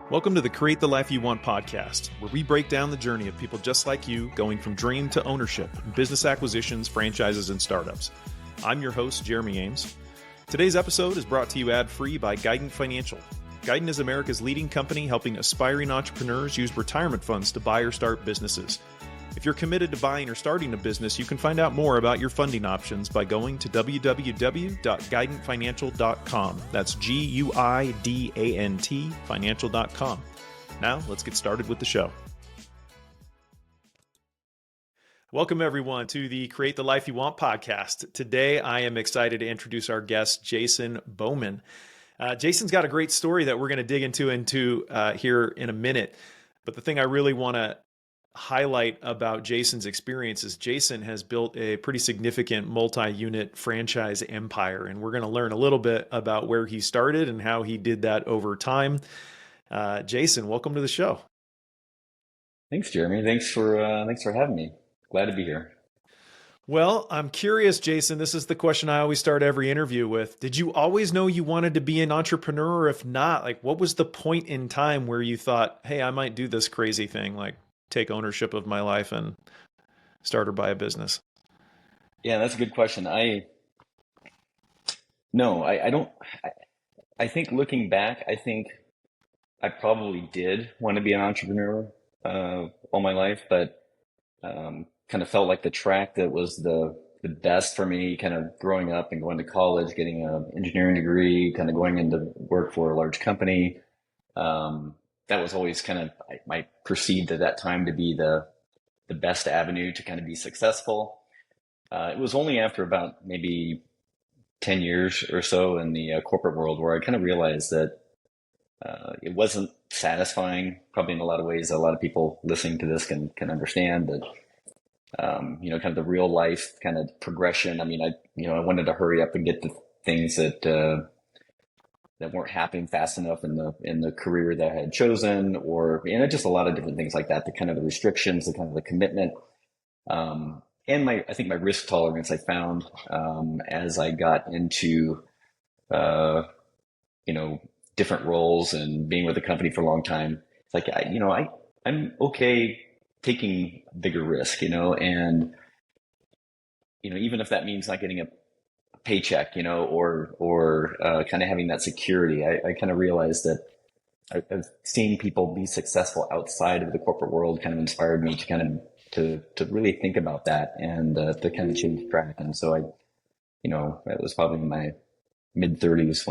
Welcome to the Create the Life You Want podcast, where we break down the journey of people just like you going from dream to ownership in business acquisitions, franchises, and startups. I'm your host, Jeremy Ames. Today's episode is brought to you ad-free by Guidant Financial. Guidant is America's leading company helping aspiring entrepreneurs use retirement funds to buy or start businesses. If you're committed to buying or starting a business, you can find out more about your funding options by going to www.guidantfinancial.com. That's Guidant financial.com. Now, let's get started with the show. Welcome, everyone, to the Create the Life You Want podcast. Today, I am excited to introduce our guest, Jason Bowman. Jason's got a great story that we're going to dig into here in a minute. But the thing I really want to highlight about Jason's experience is Jason has built a pretty significant multi-unit franchise empire, and we're going to learn a little bit about where he started and how he did that over time. Jason, welcome to the show. Thanks, Jeremy. Thanks for having me. Glad to be here. Well, I'm curious, Jason, this is the question I always start every interview with. Did you always know you wanted to be an entrepreneur? Or if not, what was the point in time where you thought, hey, I might do this crazy thing, like take ownership of my life and start or buy a business? Yeah, that's a good question. I don't. I think looking back, I think I probably did want to be an entrepreneur all my life, but kind of felt like the track that was the best for me, kind of growing up and going to college, getting an engineering degree, kind of going into work for a large company. That was always kind of, I perceived at that time to be the best avenue to kind of be successful. It was only after about maybe 10 years or so in the corporate world where I kind of realized that it wasn't satisfying, probably in a lot of ways. A lot of people listening to this can understand that, kind of the real life kind of progression. I mean, I wanted to hurry up and get to things that weren't happening fast enough in the career that I had chosen, or just a lot of different things like that. The kind of the restrictions, the kind of the commitment, and I think my risk tolerance I found as I got into different roles and being with the company for a long time. It's like I'm okay taking bigger risk, and even if that means not getting a paycheck, or kind of having that security. I kind of realized that I've seen people be successful outside of the corporate world kind of inspired me to kind of to really think about that and to kind of change track. And so it was probably in my mid 30s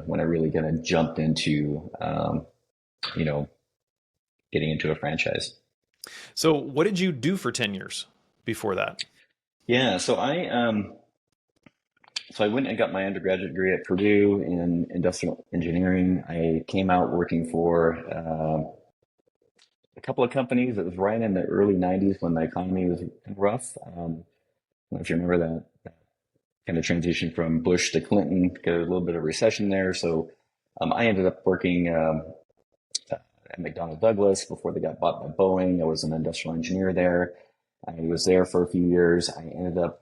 when I really kind of jumped into getting into a franchise. So what did you do for 10 years before that? Yeah, so I went and got my undergraduate degree at Purdue in industrial engineering. I came out working for a couple of companies. It was right in the early 90s when the economy was rough. I don't know if you remember that kind of transition from Bush to Clinton, got a little bit of recession there. So I ended up working at McDonnell Douglas before they got bought by Boeing. I was an industrial engineer there. I was there for a few years. I ended up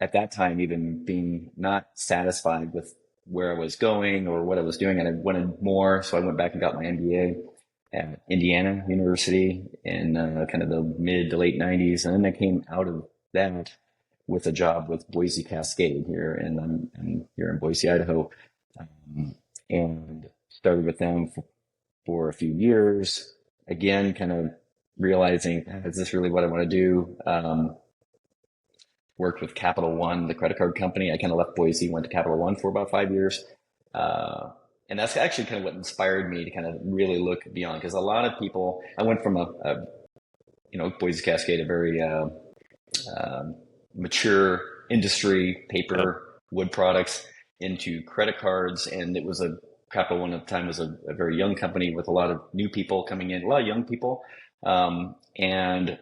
at that time even being not satisfied with where I was going or what I was doing, and I wanted more. So I went back and got my MBA at Indiana University in kind of the mid to late 90s. And then I came out of that with a job with Boise Cascade here in Boise, Idaho, and started with them for a few years. Again, kind of realizing, is this really what I want to do? Worked with Capital One, the credit card company. I kind of left Boise, went to Capital One for about 5 years. And that's actually kind of what inspired me to kind of really look beyond, because a lot of people, I went from Boise Cascade, a very mature industry, paper, wood products, into credit cards. And it was Capital One at the time was a very young company with a lot of new people coming in, a lot of young people. And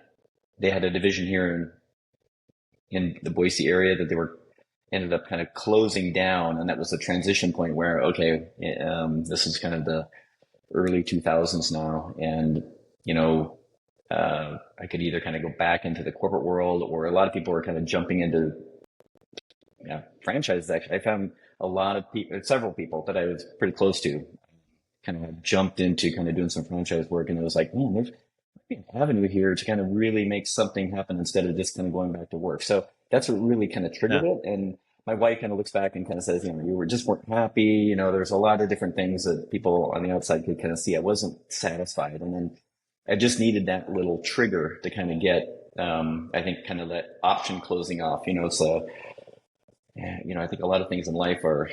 they had a division here in the Boise area that they ended up kind of closing down. And that was the transition point where, okay, this is kind of the early 2000s now. And, I could either kind of go back into the corporate world, or a lot of people were kind of jumping into franchises. Actually, I found a lot of people, several people that I was pretty close to, kind of jumped into kind of doing some franchise work, and it was like, man, there's an avenue here to kind of really make something happen instead of just kind of going back to work. So that's what really kind of triggered Yeah. it. And my wife kind of looks back and kind of says, you were just weren't happy. There's a lot of different things that people on the outside could kind of see. I wasn't satisfied. And then I just needed that little trigger to kind of get, I think kind of that option closing off. It's I think a lot of things in life are,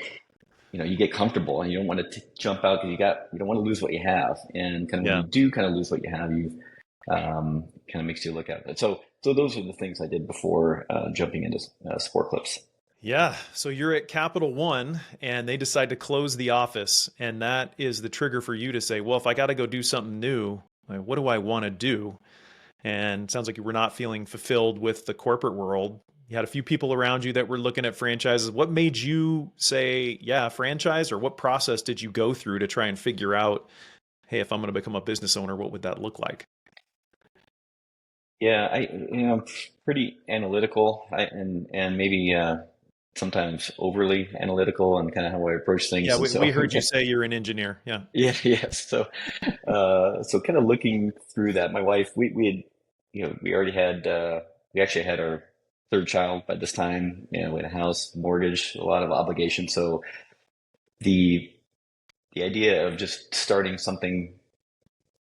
you get comfortable and you don't want to jump out because you don't want to lose what you have. And kind of when Yeah. you do kind of lose what you have, kind of makes you look at it. So those are the things I did before jumping into sport clips. Yeah. So you're at Capital One and they decide to close the office. And that is the trigger for you to say, well, if I got to go do something new, like, what do I want to do? And it sounds like you were not feeling fulfilled with the corporate world. You had a few people around you that were looking at franchises. What made you say, yeah, franchise, or what process did you go through to try and figure out, hey, if I'm going to become a business owner, what would that look like? Yeah, I'm pretty analytical, and maybe sometimes overly analytical on kind of how I approach Yeah, things. And we so, heard you say you're an engineer. Yeah. yeah, yeah. So kind of looking through that, my wife, we had, we already had, we actually had our third child by this time. We had a house, mortgage, a lot of obligations. So the the idea of just starting something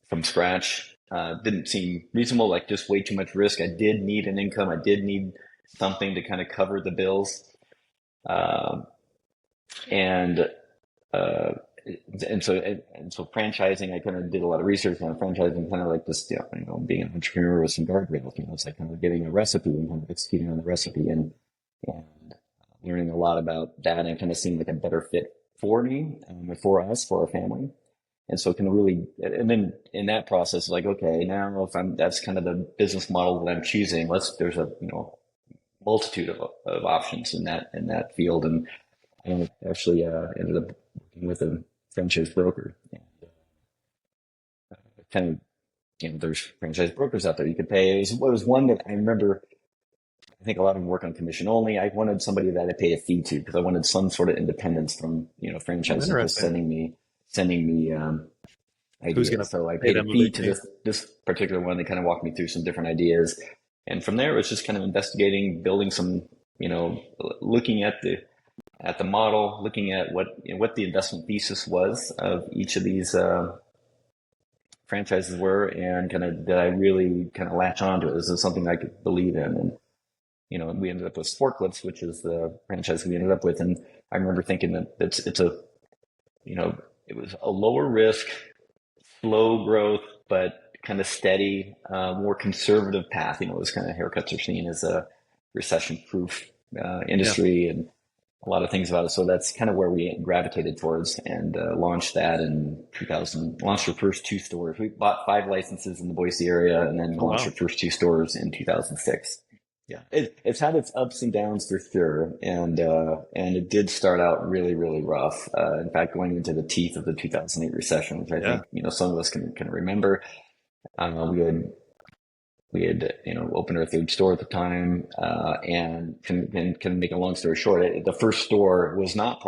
from scratch didn't seem reasonable. Like just way too much risk. I did need an income. I did need something to kind of cover the bills. Um, and uh, and so franchising, I kind of did a lot of research on franchising, kind of like this, being an entrepreneur with some guardrails. It's like kind of getting a recipe and kind of executing on the recipe and learning a lot about that, and it kind of seemed like a better fit for me, for us, for our family. And so kind of really, and then in that process, like, okay, now if that's kind of the business model that I'm choosing, there's a, multitude of options in that field. And I actually ended up working with a franchise broker. And kind of, there's franchise brokers out there you could pay. It was one that I remember. I think a lot of them work on commission only. I wanted somebody that I pay a fee to because I wanted some sort of independence from Oh, franchises just interesting. sending me Who's going ideas. to So I pay paid a them a fee big to fee? this particular one. They kind of walked me through some different ideas, and from there it was just kind of investigating, building some, looking at the model, looking at what the investment thesis was of each of these franchises were, and kind of did I really kind of latch onto it? Is this something I could believe in? And we ended up with Sport Clips, which is the franchise we ended up with, and I remember thinking that it's a it was a lower risk, slow growth, but kind of steady, more conservative path. It was kind of haircuts are seen as a recession-proof Yeah. industry, and a lot of things about it. So that's kind of where we gravitated towards, and launched that in 2000. Launched our first two stores. We bought 5 licenses in the Boise area, and then Oh, launched wow. our first two stores in 2006. Yeah, it's had its ups and downs for sure, and it did start out really, really rough. In fact, going into the teeth of the 2008 recession, which I Yeah. think some of us can remember. We had opened our third store at the time, and can make a long story short, the first store was not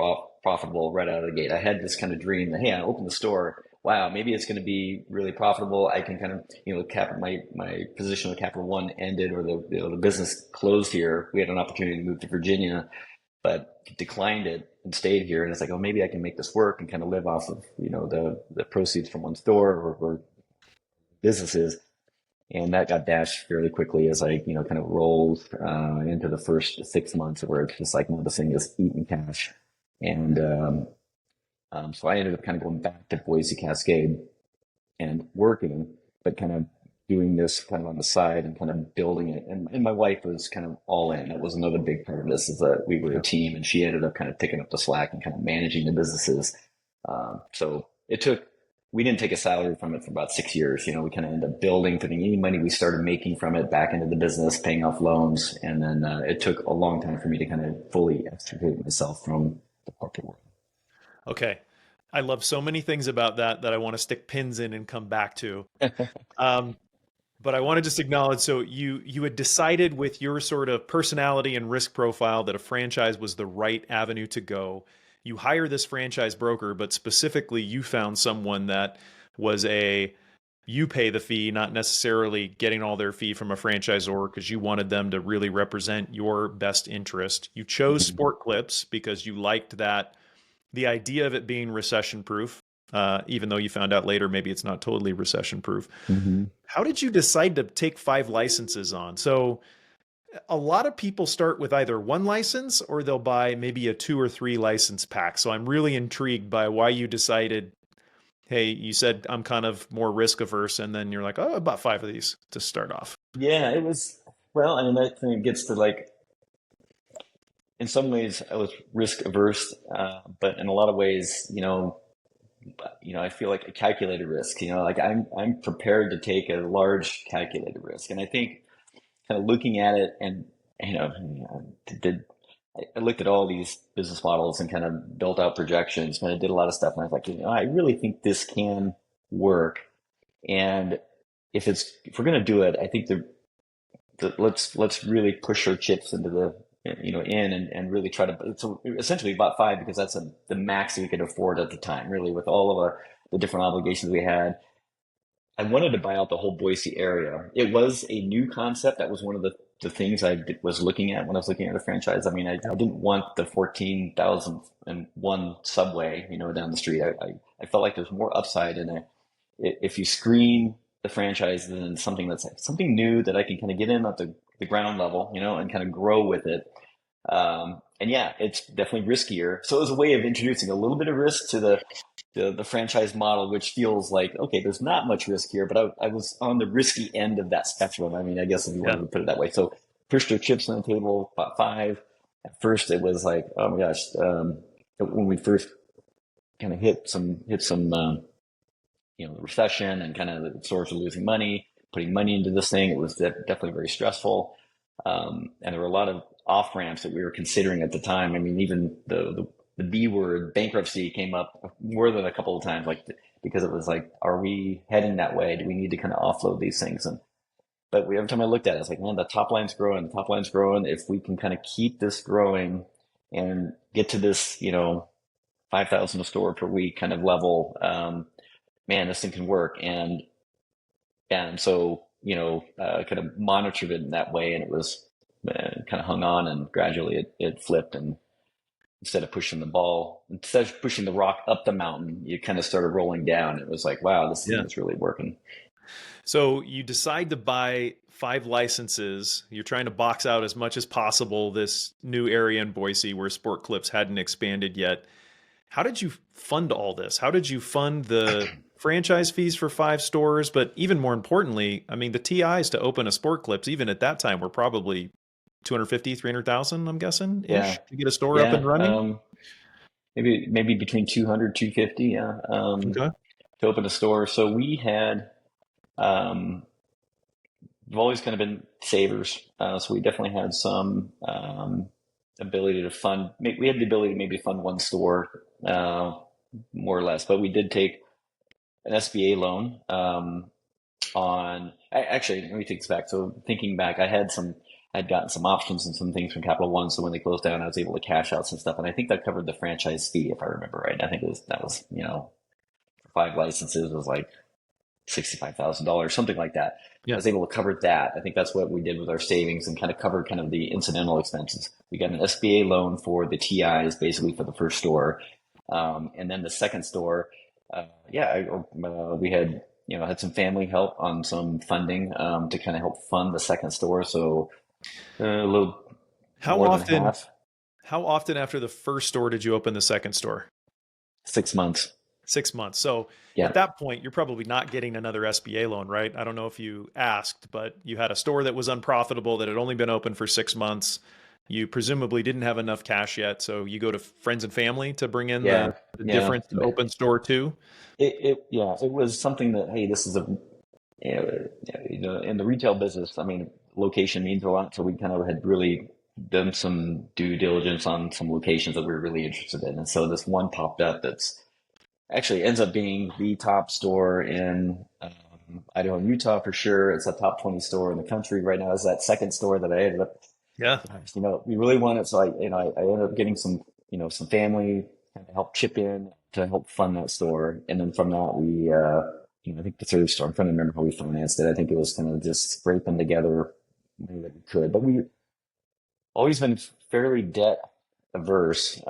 profitable right out of the gate. I had this kind of dream that, hey, I opened the store. Wow, maybe it's going to be really profitable. I can kind of, my position with Capital One ended, or the business closed here. We had an opportunity to move to Virginia, but declined it and stayed here. And it's like, oh, maybe I can make this work and kind of live off of, the proceeds from one store or businesses. And that got dashed fairly quickly as I, kind of rolled into the first 6 months where it's just like, no, this thing is eating cash. And so I ended up kind of going back to Boise Cascade and working, but kind of doing this kind of on the side and kind of building it. And my wife was kind of all in. That was another big part of this, is that we were a team, and she ended up kind of picking up the slack and kind of managing the businesses. So we didn't take a salary from it for about 6 years. We kind of ended up putting any money we started making from it back into the business, paying off loans. And then it took a long time for me to kind of fully extricate myself from the corporate world. Okay. I love so many things about that I want to stick pins in and come back to. Um, but I want to just acknowledge, so you had decided with your sort of personality and risk profile that a franchise was the right avenue to go. you hire this franchise broker, but specifically you found someone that was you pay the fee, not necessarily getting all their fee from a franchisor because you wanted them to really represent your best interest. You chose Mhm. Sport Clips because you liked the idea of it being recession proof, even though you found out later maybe it's not totally recession proof. Mhm. How did you decide to take 5 licenses on? So a lot of people start with either one license or they'll buy maybe a 2 or 3 license pack. So I'm really intrigued by why you decided, hey, you said I'm kind of more risk averse, and then you're like, oh, I bought 5 of these to start off. Yeah, it was, well, I mean, that thing gets to like, in some ways I was risk averse, but in a lot of ways, I feel like a calculated risk, like I'm prepared to take a large calculated risk. And I think kind of looking at it and, did, I looked at all these business models and kind of built out projections, kind of did a lot of stuff. And I was like, I really think this can work. And if we're going to do it, I think let's really push our chips into the, in and really try to, so essentially about 5 because that's the max we could afford at the time, really, with all of the different obligations we had. I wanted to buy out the whole Boise area. It was a new concept. That was one of the things was looking at when I was looking at a franchise. I mean, I didn't want the 14,001 subway, down the street. I felt like there's more upside in it if you screen the franchise than something that's something new that I can kind of get in at the ground level, and kind of grow with it. And yeah, it's definitely riskier. So it was a way of introducing a little bit of risk to the franchise model, which feels like, okay, there's not much risk here, but I was on the risky end of that spectrum. I mean, I guess if you Yeah. wanted to put it that way. So pushed our chips on the table, about 5. At first it was like, oh my gosh, when we first kind of hit some, recession and kind of the stores were losing money, putting money into this thing, it was definitely very stressful. And there were a lot of off ramps that we were considering at the time. I mean, even the B word, bankruptcy, came up more than a couple of times, like because it was like, are we heading that way? Do we need to kind of offload these things? But every time I looked at it, I was like, man, the top line's growing. The top line's growing. If we can kind of keep this growing and get to this, 5,000 a store per week kind of level, man, this thing can work. And so, kind of monitored it in that way, and it was kind of hung on, and gradually it flipped. And instead of pushing the rock up the mountain, you kind of started rolling down. It was like, wow, this thing Yeah. is really working. So you decide to buy 5 licenses. You're trying to box out as much as possible this new area in Boise where Sport Clips hadn't expanded yet. How did you fund all this? How did you fund the franchise fees for 5 stores? But even more importantly, I mean, the TIs to open a Sport Clips, even at that time, were probably 250, 300,000, I'm guessing, Yeah. ish, to get a store up and Yeah. running. Maybe between 200, 250, yeah, Okay. to open a store. So um, we've always kind of been savers. So we definitely had some, ability to fund. We had the ability to maybe fund one store, more or less, but we did take an SBA loan, actually, let me take this back. So thinking back, I'd gotten some options and some things from Capital One. So when they closed down, I was able to cash out some stuff. And I think that covered the franchise fee, if I remember right. I think that was, for 5 licenses, was like $65,000, something like that. I Yeah. was able to cover that. I think that's what we did with our savings, and kind of covered kind of the incidental expenses. We got an SBA loan for the TIs, basically for the first store. And then the second store, we had some family help on some funding, to kind of help fund the second store. So a little How more than often, half, how often after the first store did you open the second store? 6 months. 6 months. So at Yeah. that point, you're probably not getting another SBA loan, right? I don't know if you asked, but you had a store that was unprofitable that had only been open for 6 months. You presumably didn't have enough cash yet. So you go to friends and family to bring in Yeah. the Yeah. difference to open store two. It was something that, hey, this is in the retail business, I mean, location means a lot. So we kind of had really done some due diligence on some locations that we were really interested in. And so this one popped up that's actually ends up being the top store in, Idaho and Utah for sure. It's a top 20 store in the country right now. It's that second store that I ended up, Yeah. we really wanted. So I ended up getting some family kind of help chip in to help fund that store. And then from that, I think the third store, I'm trying to remember how we financed it. I think it was kind of just scraping together money that we could. But we always been fairly debt averse.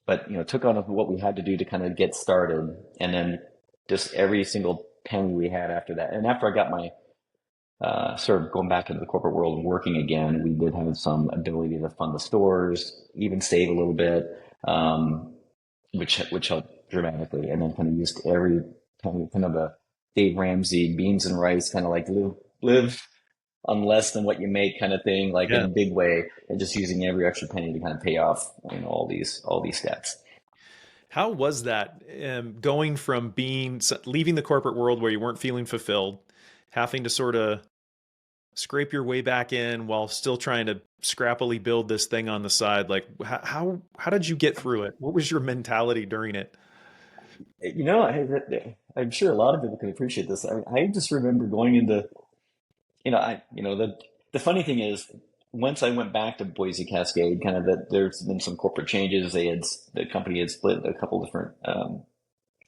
But took on what we had to do to kind of get started, and then just every single penny we had after that. And after I got my sort of going back into the corporate world and working again, we did have some ability to fund the stores, even save a little bit, which helped dramatically. And then kind of used every kind of the Dave Ramsey beans and rice, kind of like live on less than what you make kind of thing, like in Yeah. a big way, and just using every extra penny to kind of pay off, all these debts. How was that going from leaving the corporate world where you weren't feeling fulfilled, having to sort of scrape your way back in while still trying to scrappily build this thing on the side? Like how did you get through it? What was your mentality during it? I'm sure a lot of people can appreciate this. I just remember going into, the funny thing is, once I went back to Boise Cascade, kind of that there's been some corporate changes. The company had split a couple different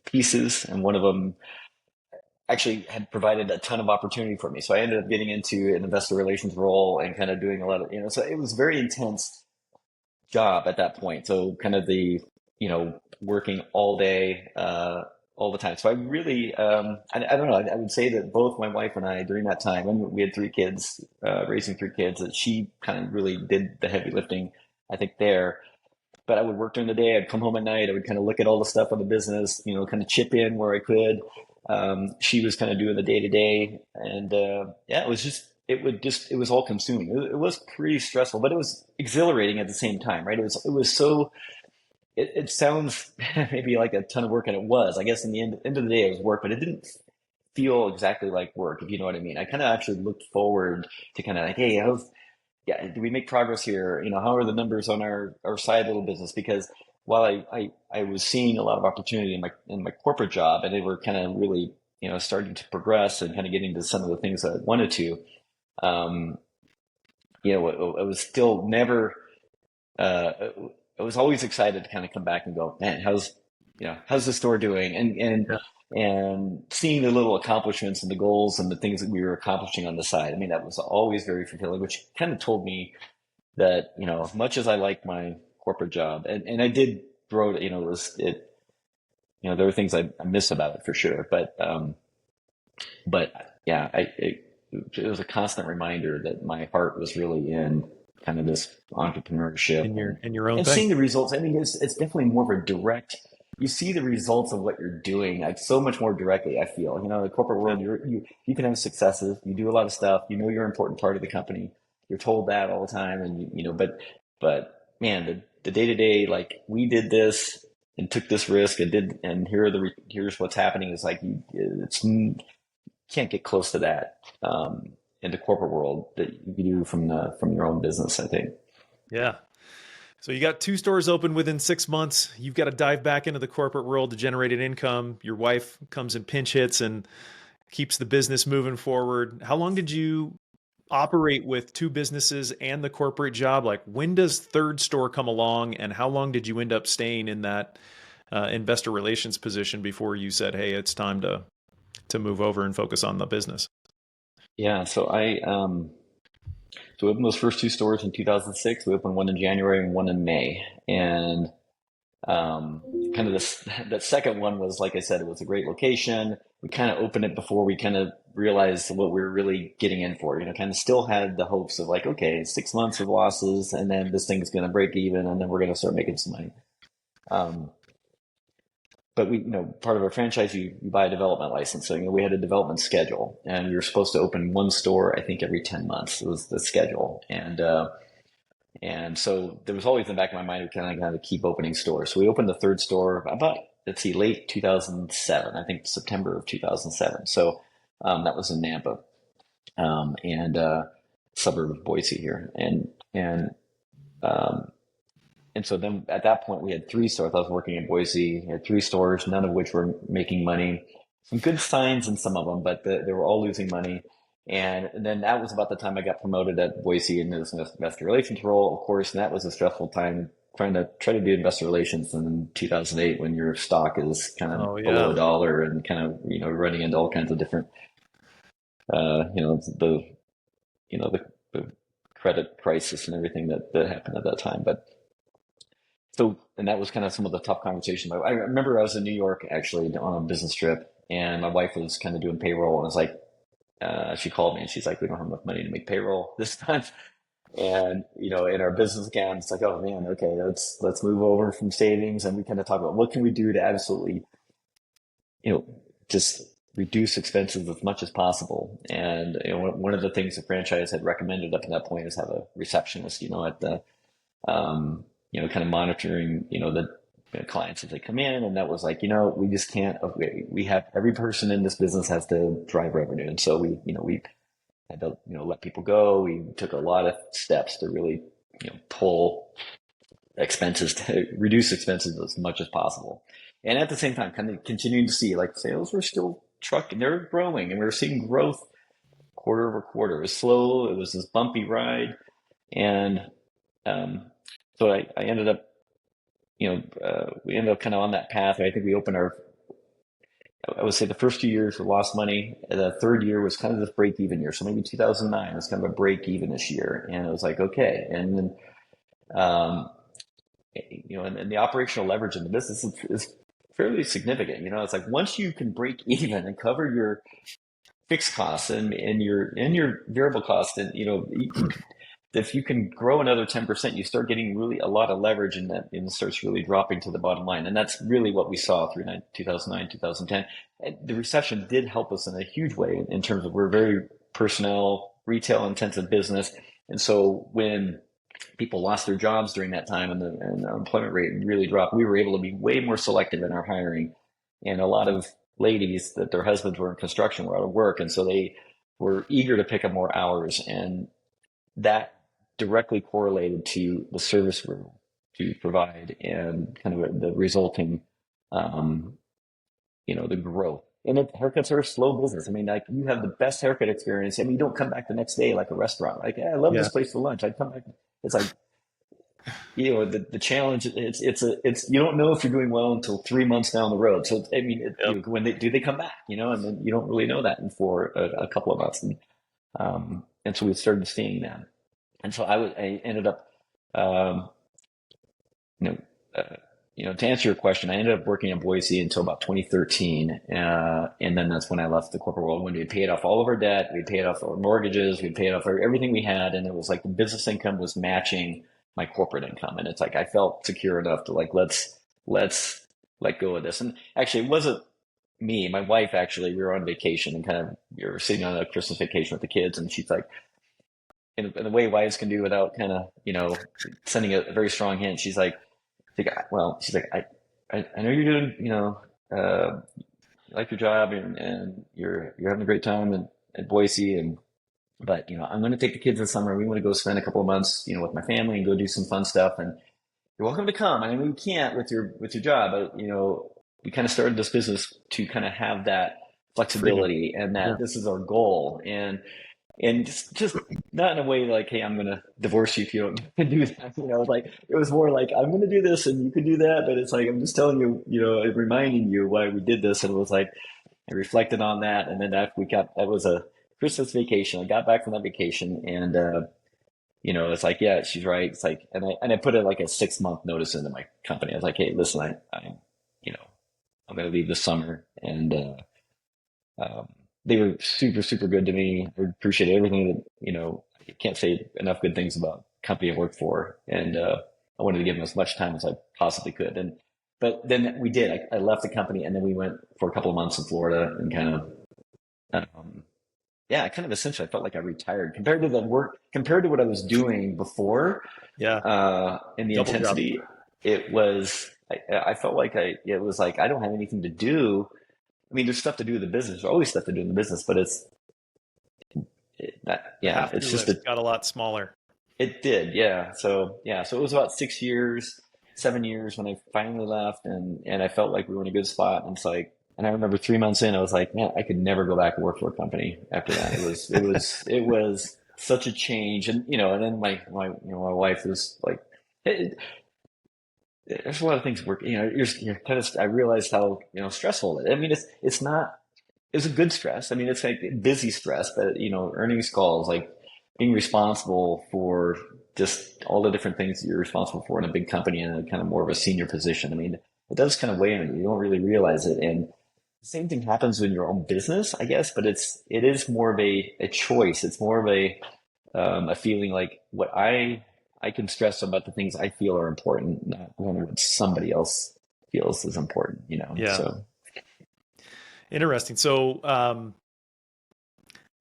pieces, and one of them actually had provided a ton of opportunity for me. So I ended up getting into an investor relations role and kind of doing a lot of, so it was a very intense job at that point. So kind of working all day, all the time. So I really, I don't know, I would say that both my wife and I during that time, and we had three kids, raising three kids, that she kind of really did the heavy lifting, I think there. But I would work during the day. I'd come home at night. I would kind of look at all the stuff on the business, kind of chip in where I could. She was kind of doing the day to day, and yeah, it was all consuming. It was pretty stressful, but it was exhilarating at the same time, right? It was so. It sounds maybe like a ton of work, and it was. I guess in the end of the day, it was work, but it didn't feel exactly like work, if you know what I mean. I kind of actually looked forward to kind of like, hey, do we make progress here? How are the numbers on our side little business? Because while I was seeing a lot of opportunity in my corporate job, and they were kind of really, starting to progress and kind of getting to some of the things that I wanted to, um, I was still never, uh, I was always excited to kind of come back and go, man, how's the store doing? And seeing the little accomplishments and the goals and the things that we were accomplishing on the side. I mean, that was always very fulfilling, which kind of told me that, as much as I liked my corporate job, and I did grow it, there were things I miss about it for sure. But yeah, it was a constant reminder that my heart was really in kind of this entrepreneurship In your own and thing. seeing the results. I mean, it's definitely more of a direct. You see the results of what you're doing like so much more directly. I feel, in the corporate Yeah. world, you can have successes. You do a lot of stuff. You're an important part of the company. You're told that all the time, and but man, the day to day, like we did this and took this risk and here's what's happening. Is like can't get close to that in the corporate world that you do from your own business, I think. Yeah. So you got two stores open within 6 months. You've got to dive back into the corporate world to generate an income. Your wife comes and pinch hits and keeps the business moving forward. How long did you operate with two businesses and the corporate job? Like when does third store come along, and how long did you end up staying in that investor relations position before you said, "Hey, it's time to move over and focus on the business"? Yeah, so we opened those first two stores in 2006. We opened one in January and one in May, and kind of this that second one was, like I said, it was a great location. We kind of opened it before we kind of realized what we were really getting in for. Kind of still had the hopes of like, okay, 6 months of losses, and then this thing's going to break even, and then we're going to start making some money. Um, but part of our franchise, you buy a development license. So, we had a development schedule, and we were supposed to open one store, I think, every 10 months. It was the schedule. And so there was always in the back of my mind, we kind of got to keep opening stores. So we opened the third store about, let's see, late 2007, I think September of 2007. So that was in Nampa, and suburb of Boise here. Um, and so then at that point, we had three stores. I was working in Boise, had three stores, none of which were making money. Some good signs in some of them, but they were all losing money. And then that was about the time I got promoted at Boise into this investor relations role, of course, and that was a stressful time try to do investor relations in 2008 when your stock is kind of Oh below a yeah. dollar and kind of, running into all kinds of different, the, the credit crisis and everything that happened at that time. But so, and that was kind of some of the tough conversations. I remember I was in New York actually on a business trip, and my wife was kind of doing payroll, and it was like, she called me and she's like, we don't have enough money to make payroll this time. And, in our business account, it's like, oh man, okay, let's move over from savings. And we kind of talk about what can we do to absolutely, you know, just reduce expenses as much as possible. And, one of the things the franchise had recommended up to that point is have a receptionist, at the, kind of monitoring, the clients as they come in. And that was like, we just can't, we have every person in this business has to drive revenue. And so we had to, let people go. We took a lot of steps to really, pull expenses, to reduce expenses as much as possible. And at the same time, kind of continuing to see like sales were still trucking, they're growing, and we were seeing growth quarter over quarter. It was slow. It was this bumpy ride. And so I ended up, we ended up kind of on that path. I think we opened I would say the first 2 years we lost money. The third year was kind of this break even year. So maybe 2009 was kind of a break even-ish year. And it was like, okay. And then, and the operational leverage in the business is fairly significant. It's like once you can break even and cover your fixed costs and your variable costs, and, if you can grow another 10%, you start getting really a lot of leverage, and that and it starts really dropping to the bottom line. And that's really what we saw through 2009, 2010. And the recession did help us in a huge way in terms of we're a very personnel, retail intensive business. And so when people lost their jobs during that time and the unemployment rate really dropped, we were able to be way more selective in our hiring. And a lot of ladies that their husbands were in construction were out of work. And so they were eager to pick up more hours. And that directly correlated to the service we're to provide and kind of the resulting, the growth. And haircuts are a slow business. I mean, like you have the best haircut experience. I mean, you don't come back the next day like a restaurant. Like, I love Yeah. this place for lunch. I'd come back. It's like, the challenge. It's you don't know if you're doing well until 3 months down the road. So I mean, Yep. when they come back, and then you don't really know that for a couple of months. And so we started seeing that. And so I ended up, um, you know, to answer your question, I ended up working in Boise until about 2013. And then that's when I left the corporate world, when we paid off all of our debt, we paid off our mortgages, we paid off everything we had. And it was like the business income was matching my corporate income. And it's like, I felt secure enough to like, let's let go of this. And actually it wasn't me, my wife, actually, we were on vacation and we were sitting on a Christmas vacation with the kids. And she's like, in the way wives can do without kind of, sending a very strong hint. She's like, I know you're doing, you like your job and you're having a great time at Boise, but I'm going to take the kids this summer. We want to go spend a couple of months, with my family and go do some fun stuff. And you're welcome to come. I mean, you can't with your job, but we kind of started this business to kind of have that Freedom. flexibility, and Yeah. that this is our goal. And just not in a way like, hey, I'm going to divorce you if you don't do that. Like it was more like, I'm going to do this and you can do that. But it's like, I'm just telling you, and reminding you why we did this. And it was like, I reflected on that. And then after that was a Christmas vacation. I got back from that vacation and, it's like, yeah, she's right. It's like, and I put like a 6-month notice into my company. I was like, hey, listen, I'm going to leave this summer. And, um, they were super, super good to me. I appreciate everything that, I can't say enough good things about the company I worked for. And I wanted to give them as much time as I possibly could. But then we did. I left the company and then we went for a couple of months in Florida and kind of essentially I felt like I retired compared to what I was doing before, Yeah. in the Double job. intensity. It was, I felt like it was like, I don't have anything to do. I mean, there's stuff to do in the business. There's always stuff to do in the business, but The it's have-to just list got a lot smaller. it did. Yeah. So it was about 6 years, 7 years when I finally left and I felt like we were in a good spot. And it's like, and I remember 3 months in, I was like, man, I could never go back and work for a company after that. It was such a change. And, and then my wife was like, there's a lot of things working. You're kind of. I realized how stressful it is. I mean, it's not. It's a good stress. I mean, it's like busy stress, but earnings calls, like being responsible for just all the different things that you're responsible for in a big company and a kind of more of a senior position. I mean, it does kind of weigh on you. You don't really realize it. And the same thing happens in your own business, I guess, but it is more of a choice. It's more of a feeling like what I can stress about the things I feel are important, not what somebody else feels is important. Yeah. So Interesting. So,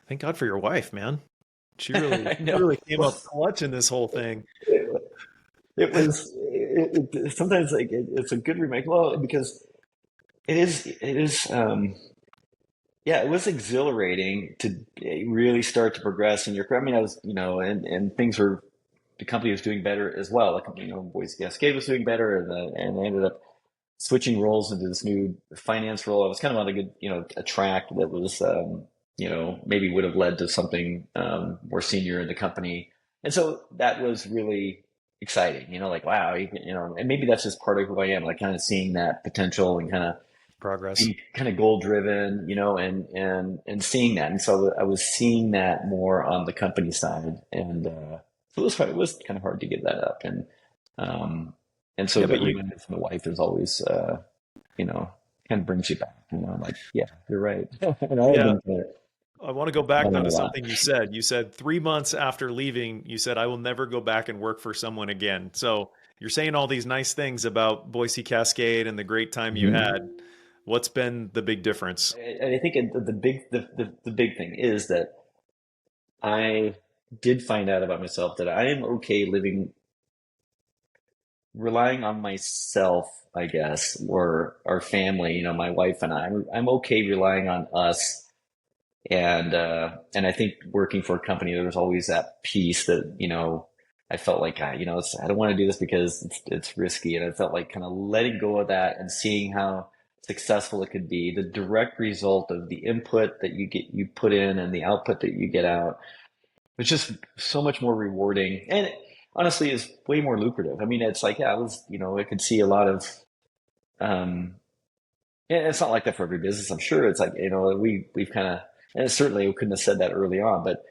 thank God for your wife, man. She really, I she know. really came up Well, clutch in this whole thing. it was sometimes like it's a good remake. Well, because it is yeah, it was exhilarating to really start to progress in your career. I mean, I was and things were the company was doing better as well. Like Boise Cascade was doing better, and I ended up switching roles into this new finance role. I was kind of on a good a track that was maybe would have led to something more senior in the company, and so that was really exciting. Like wow, and maybe that's just part of who I am. Like kind of seeing that potential and kind of Progress. being kind of goal driven, and seeing that. And so I was seeing that more on the company side, and so it was kind of hard to give that up, um, and so Yeah, that but you, reminder from the wife is always, you know, kind of brings you back. Like yeah, you're right. And I have yeah, been I want to go back though learning a to lot. something you said. You said 3 months after leaving, you said, I will never go back and work for someone again. So you're saying all these nice things about Boise Cascade and the great time you Mhm. had. What's been the big difference? And I think the big thing is that I did find out about myself that I am okay living relying on myself, I guess, or our family, my wife and I'm okay relying on us. And I think working for a company, there's always that piece that, I felt like, I don't want to do this because it's risky. And I felt like kind of letting go of that and seeing how successful it could be, the direct result of the input that you put in and the output that you get out. It's just so much more rewarding, and honestly, is way more lucrative. I mean, it's like, yeah, I could see a lot of, um, and it's not like that for every business. I'm sure it's like, we've kind of, and certainly we couldn't have said that early on, but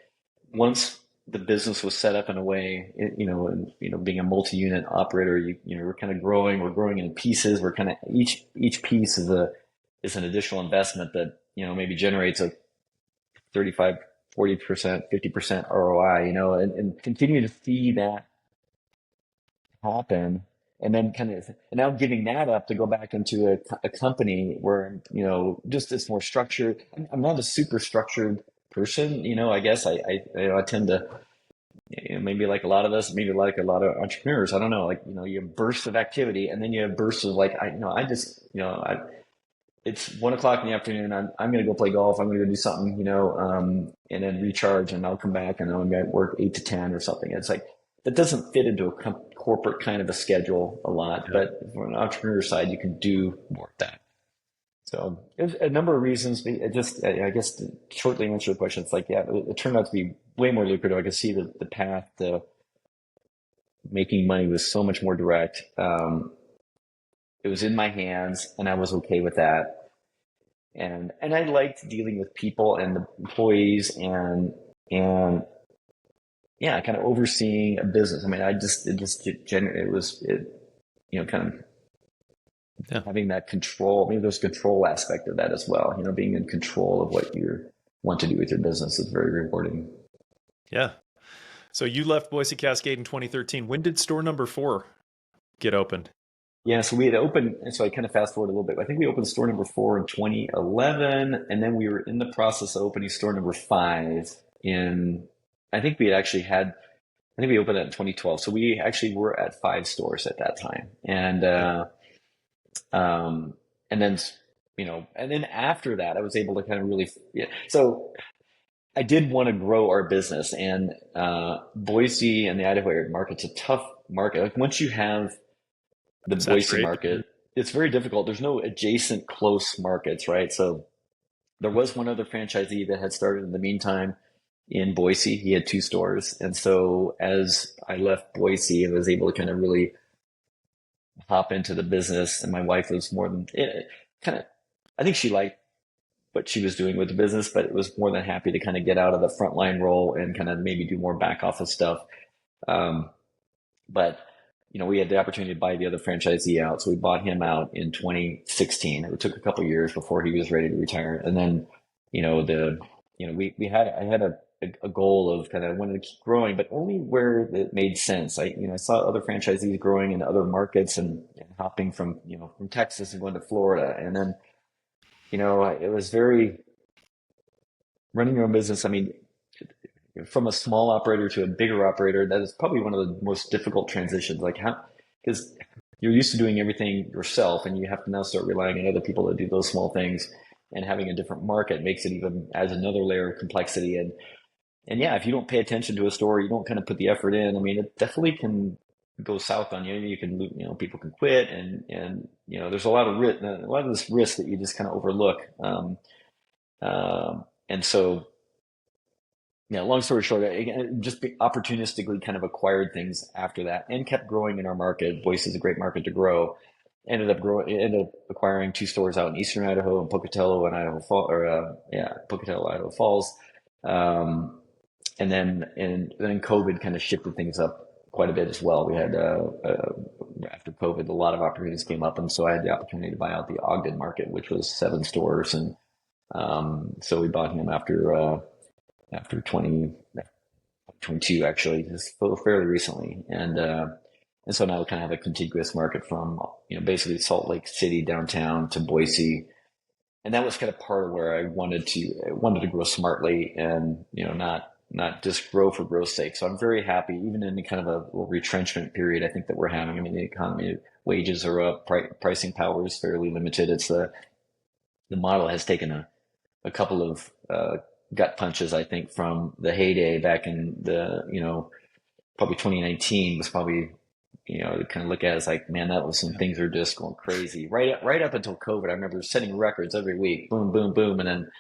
once the business was set up in a way, and, being a multi-unit operator, we're kind of growing, we're growing in pieces. We're kind of each piece is an additional investment that, maybe generates a 35, 40%, 50% ROI, and continue to see that happen. And then and now giving that up to go back into a company where, just it's more structured. I'm not a super structured person, I guess I tend to, maybe like a lot of us, maybe like a lot of entrepreneurs, I don't know, like, you have bursts of activity and then you have bursts of like, I just, it's 1 o'clock in the afternoon. I'm going to go play golf. I'm going to go do something, and then recharge, and I'll come back and I'm going to work 8 to 10 or something. It's like that doesn't fit into a corporate kind of a schedule a lot, Yeah. but from an entrepreneur side, you can do more of that. So there's a number of reasons. I guess to shortly answer the question, it's like, yeah, it turned out to be way more lucrative. I could see the path to making money was so much more direct. It was in my hands and I was okay with that. And I liked dealing with people and the employees and yeah, kind of overseeing a business. I mean, it was kind of Yeah. having that control. Maybe there's control aspect of that as well. Being in control of what you want to do with your business is very rewarding. Yeah. So you left Boise Cascade in 2013. When did store number 4 get opened? Yeah, so we had opened, and so I kind of fast forward a little bit. I think we opened store number 4 in 2011, and then we were in the process of opening store number 5 in, I think we had actually had, I think we opened that in 2012. So we actually were at 5 stores at that time. Yeah. Um, and then, and then after that, I was able to kind of really, yeah. So I did want to grow our business, and Boise and the Idaho area market's a tough market. Like once you have the Boise Saturation. market, it's very difficult. There's no adjacent close markets, right? So there was one other franchisee that had started in the meantime in Boise. He had 2 stores. And so as I left Boise, I was able to kind of really hop into the business. And my wife was more than kind of, I think she liked what she was doing with the business, but it was more than happy to kind of get out of the frontline role and kind of maybe do more back office stuff. Um, but we had the opportunity to buy the other franchisee out, so we bought him out in 2016. It took a couple of years before he was ready to retire, and then I had a goal of kind of wanted to keep growing, but only where it made sense. I saw other franchisees growing in other markets and hopping from Texas and going to Florida, and then it was very running your own business. I mean, from a small operator to a bigger operator, that is probably one of the most difficult transitions. Like how, because you're used to doing everything yourself and you have to now start relying on other people to do those small things, and having a different market makes it even adds another layer of complexity. And yeah, if you don't pay attention to a store, you don't kind of put the effort in. I mean, it definitely can go south on you. You can, people can quit and there's a lot of risk, a lot of this risk that you just kind of overlook. And so, yeah, long story short, just opportunistically kind of acquired things after that and kept growing in our market. Boise is a great market to grow. Ended up acquiring 2 stores out in Eastern Idaho and Pocatello and Pocatello, Idaho Falls. And then COVID kind of shifted things up quite a bit as well. We had after COVID, a lot of opportunities came up, and so I had the opportunity to buy out the Ogden market, which was 7 stores, and so we bought him after 2022, actually, just fairly recently. And so now we kind of have a contiguous market from, basically Salt Lake City downtown to Boise. And that was kind of part of where I wanted to grow smartly and, not just grow for growth's sake. So I'm very happy, even in kind of a little retrenchment period, I think that we're having. I mean, the economy, wages are up, pricing power is fairly limited. The model has taken a couple of, gut punches, I think, from the heyday back in probably 2019 was probably, to kind of look at it as like, man, that was some things are just going crazy. Right up until COVID, I remember setting records every week, boom, boom, boom. And then,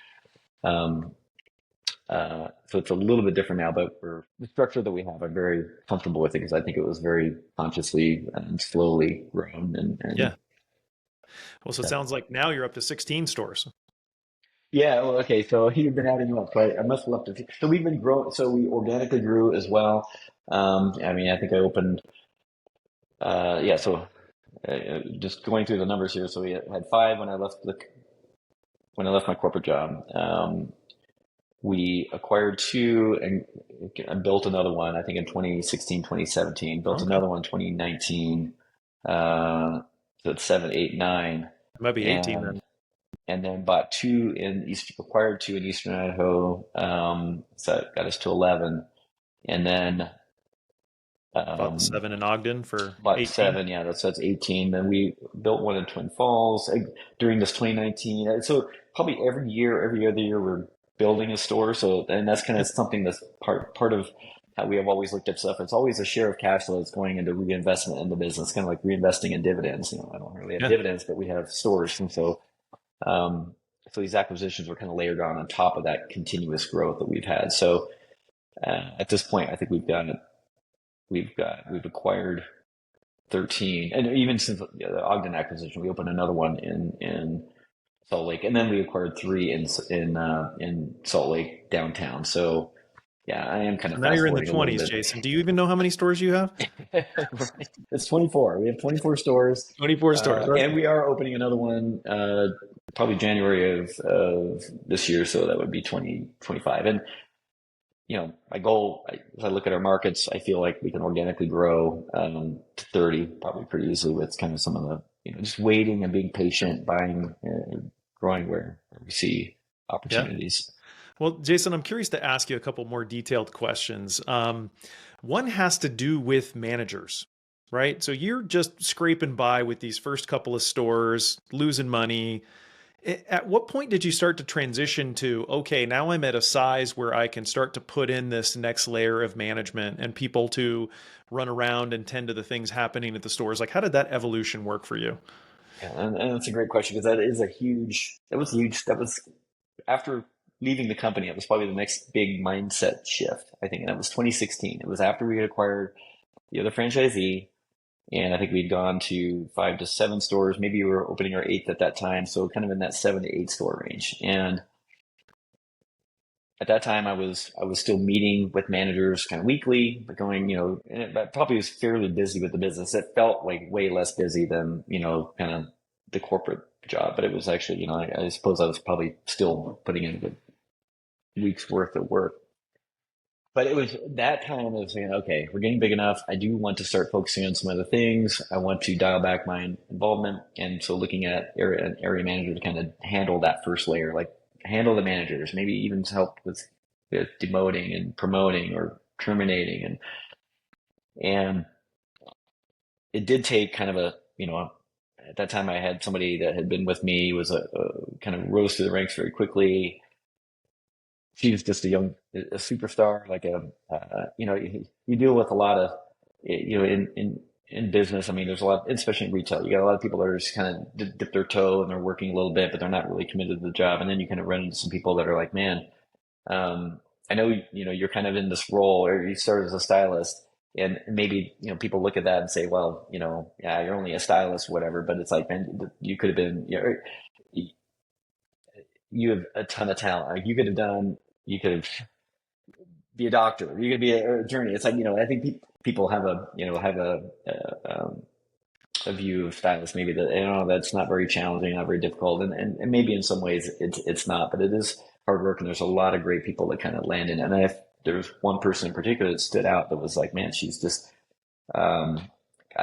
so it's a little bit different now, but the structure that we have, I'm very comfortable with it because I think it was very consciously and slowly grown. And Yeah. Well, so it sounds like now you're up to 16 stores. yeah, well, okay. So you've been adding them up, right? I must have left a few. So we've been growing. So we organically grew as well. I mean, I think I opened. Yeah. So just going through the numbers here. So we had 5 when I left my corporate job. We acquired 2 and built another one. I think in 2016, 2017. Built Okay. another one in 2019. So it's 7, 8, 9, It might be 18 and then. then bought 2 in acquired 2 in Eastern Idaho. So that got us to 11. And then Bought the um, 7 in Ogden for bought 18. 7. Yeah, that's 18. Then we built one in Twin Falls during this 2019. So probably every other year, we're building a store. So, and that's kind of Yeah. something that's part of how we have always looked at stuff. It's always a share of cash flow that's going into reinvestment in the business, kind of like reinvesting in dividends. I don't really have Yeah. dividends, but we have stores. And um, so these acquisitions were kind of layered on top of that continuous growth that we've had. So at this point, I think we've acquired 13, and even since the Ogden acquisition, we opened another one in Salt Lake, and then we acquired 3 in Salt Lake downtown. So yeah, I am kind So of now fast you're in the forwarding a little 20s, bit. Jason. Do you even know how many stores you have? It's 24. We have 24 stores, 24 stores. and Okay. we are opening another one probably January of this year. So that would be 2025. And my goal, as I look at our markets, I feel like we can organically grow to 30 probably pretty easily with kind of some of the, just waiting and being patient, buying, growing where we see Yeah. opportunities. Well, Jason, I'm curious to ask you a couple more detailed questions. One has to do with managers, right? So you're just scraping by with these first couple of stores, losing money. At what point did you start to transition to, okay, now I'm at a size where I can start to put in this next layer of management and people to run around and tend to the things happening at the stores? Like, how did that evolution work for you? Yeah, and that's a great question because that was after leaving the company, it was probably the next big mindset shift, I think. And that was 2016. It was after we had acquired the other franchisee. And I think we'd gone to 5 to 7 stores. Maybe we were opening our eighth at that time. So kind of in that 7 to 8 store range. And at that time I was still meeting with managers kind of weekly, but going, and I probably was fairly busy with the business. It felt like way less busy than, kind of the corporate job, but it was actually, I suppose I was probably still putting in a good week's worth of work. But it was that time of saying, okay, we're getting big enough. I do want to start focusing on some other things. I want to dial back my involvement. And so looking at an area manager to kind of handle that first layer, like handle the managers, maybe even help with demoting and promoting or terminating. And it did take kind of at that time I had somebody that had been with me, was a kind of rose through the ranks very quickly. She was just a superstar, like you deal with a lot of, in business. I mean, there's a lot, especially in retail, you got a lot of people that are just kind of dip their toe and they're working a little bit, but they're not really committed to the job. And then you kind of run into some people that are like, man, I know, you're kind of in this role, or you started as a stylist, and maybe, people look at that and say, well, yeah, you're only a stylist, whatever. But it's like, man, you could have been, you have a ton of talent. Like you could have be a doctor, you could be an attorney. It's like, I think people have a view of stylists maybe that, that's not very challenging, not very difficult. And maybe in some ways it's not, but it is hard work. And there's a lot of great people that kind of land in it. And there was one person in particular that stood out that was like, man, she's just, I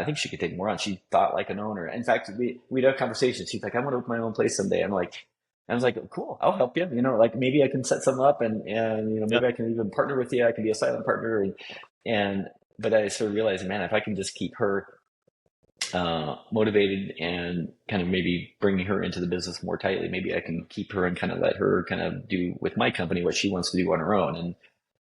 think she could take more on. She thought like an owner. In fact, we'd have conversations. She's like, I want to open my own place someday. I was like, cool, I'll help you. Like maybe I can set something up, and maybe Yep. I can even partner with you. I can be a silent partner. But I sort of realized, man, if I can just keep her motivated and kind of maybe bringing her into the business more tightly, maybe I can keep her and kind of let her kind of do with my company what she wants to do on her own.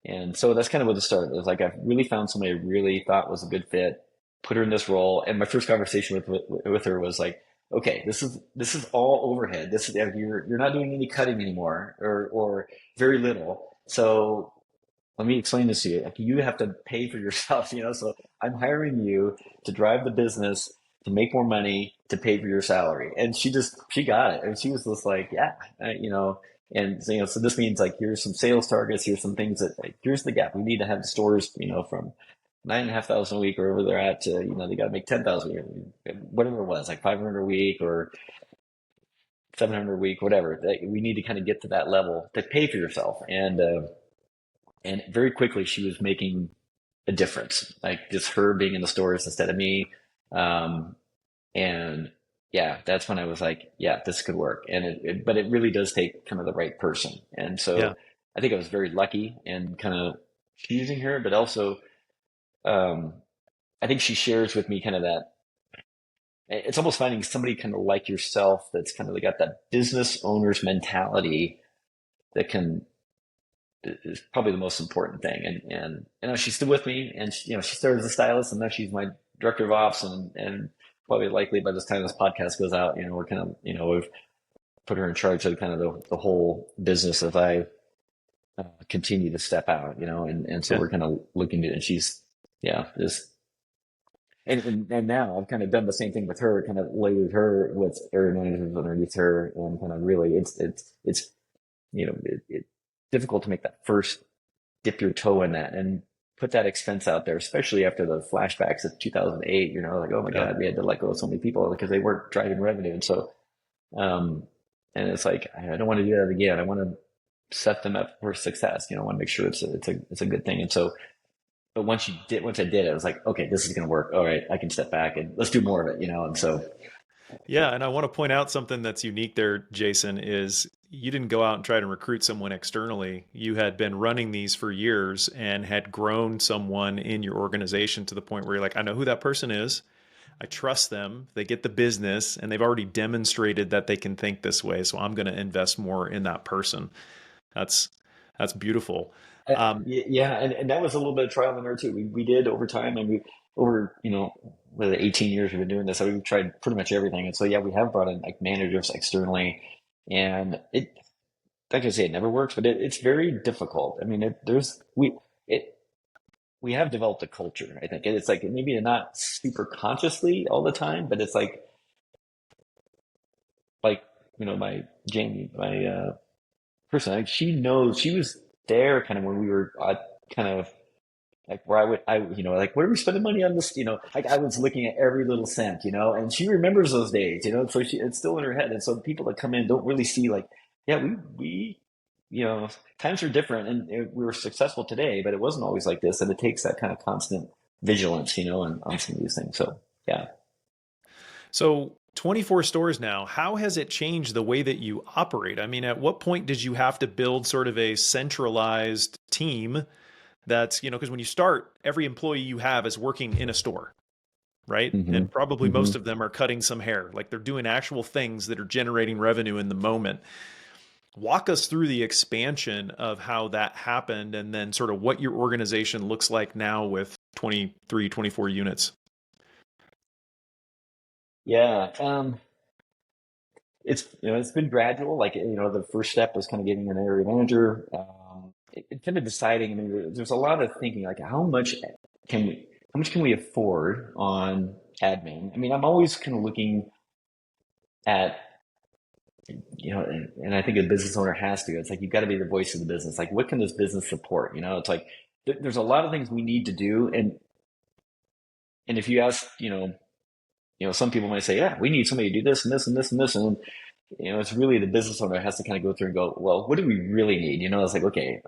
And so that's kind of what it started. It was like, I really found somebody I really thought was a good fit, put her in this role. And my first conversation with her was like, okay, this is all overhead. This is, you're not doing any cutting anymore, or very little. So let me explain this to you. Like, you have to pay for yourself, so I'm hiring you to drive the business, to make more money, to pay for your salary. And she got it. And she was just like, yeah, and so this means like, here's some sales targets, here's some things that, like, here's the gap. We need to have the stores, from 9,500 a week or wherever they're at to, they got to make 10,000 a week, whatever it was, like 500 a week or 700 a week, whatever. We need to kind of get to that level to pay for yourself. And very quickly she was making a difference, like just her being in the stores instead of me. Um, and yeah, that's when I was like, yeah, this could work. And but it really does take kind of the right person. And Yeah. so I think I was very lucky in kind of choosing her, but also, um, I think she shares with me kind of that. It's almost finding somebody kind of like yourself that's kind of got that business owner's mentality that is probably the most important thing. And she's still with me, and she started as a stylist, and now she's my director of ops, and probably likely by this time this podcast goes out, we're kind of, we've put her in charge of kind of the whole business as I continue to step out, and so Yeah. we're kind of looking at, and she's, yeah, just, and now I've kind of done the same thing with her, kind of layered her with area managers underneath her, and kind of really, it's it's difficult to make that first dip your toe in that and put that expense out there, especially after the flashbacks of 2008. Like, oh my Yeah. God, we had to let go of so many people because they weren't driving revenue. And so, um, and it's like, I don't want to do that again. I want to set them up for success. I want to make sure it's a good thing. And so, but once I did it, I was like, okay, this is going to work. All right, I can step back and let's do more of it. And so, Yeah, and I want to point out something that's unique there, Jason, is you didn't go out and try to recruit someone externally. You had been running these for years and had grown someone in your organization to the point where you're like, I know who that person is. I trust them. They get the business and they've already demonstrated that they can think this way. So I'm going to invest more in that person. That's that's beautiful. yeah, and that was a little bit of trial and error too. We did over time, and we over with the 18 years we've been doing this, so we've tried pretty much everything. And so yeah, we have brought in like managers externally, and it, like I say, it never works, but it's very difficult. I mean, it we have developed a culture. I think it's like maybe not super consciously all the time, but it's like my Jamie, my person, like she knows she was there kind of when we were kind of like where like, what are we spending money on this? Like I was looking at every little cent, and she remembers those days, so it's still in her head. And so the people that come in don't really see like, yeah, we, times are different and we were successful today, but it wasn't always like this. And it takes that kind of constant vigilance, on some of these things. So yeah. So 24 stores now, how has it changed the way that you operate? I mean, at what point did you have to build sort of a centralized team that's, because when you start, every employee you have is working in a store, right? Hmm. And probably Hmm. most of them are cutting some hair, like they're doing actual things that are generating revenue in the moment. Walk us through the expansion of how that happened and then sort of what your organization looks like now with 23, 24 units. Yeah. It's been gradual. Like, the first step was kind of getting an area manager. It kind of deciding. I mean, there's a lot of thinking, like how much can we afford on admin? I mean, I'm always kind of looking at, and I think a business owner has to. It's like you've got to be the voice of the business. Like, what can this business support? It's like there's a lot of things we need to do, and if you ask, some people might say, yeah, we need somebody to do this and this and this and this, and it's really the business owner has to kind of go through and go, well, what do we really need? It's like, okay,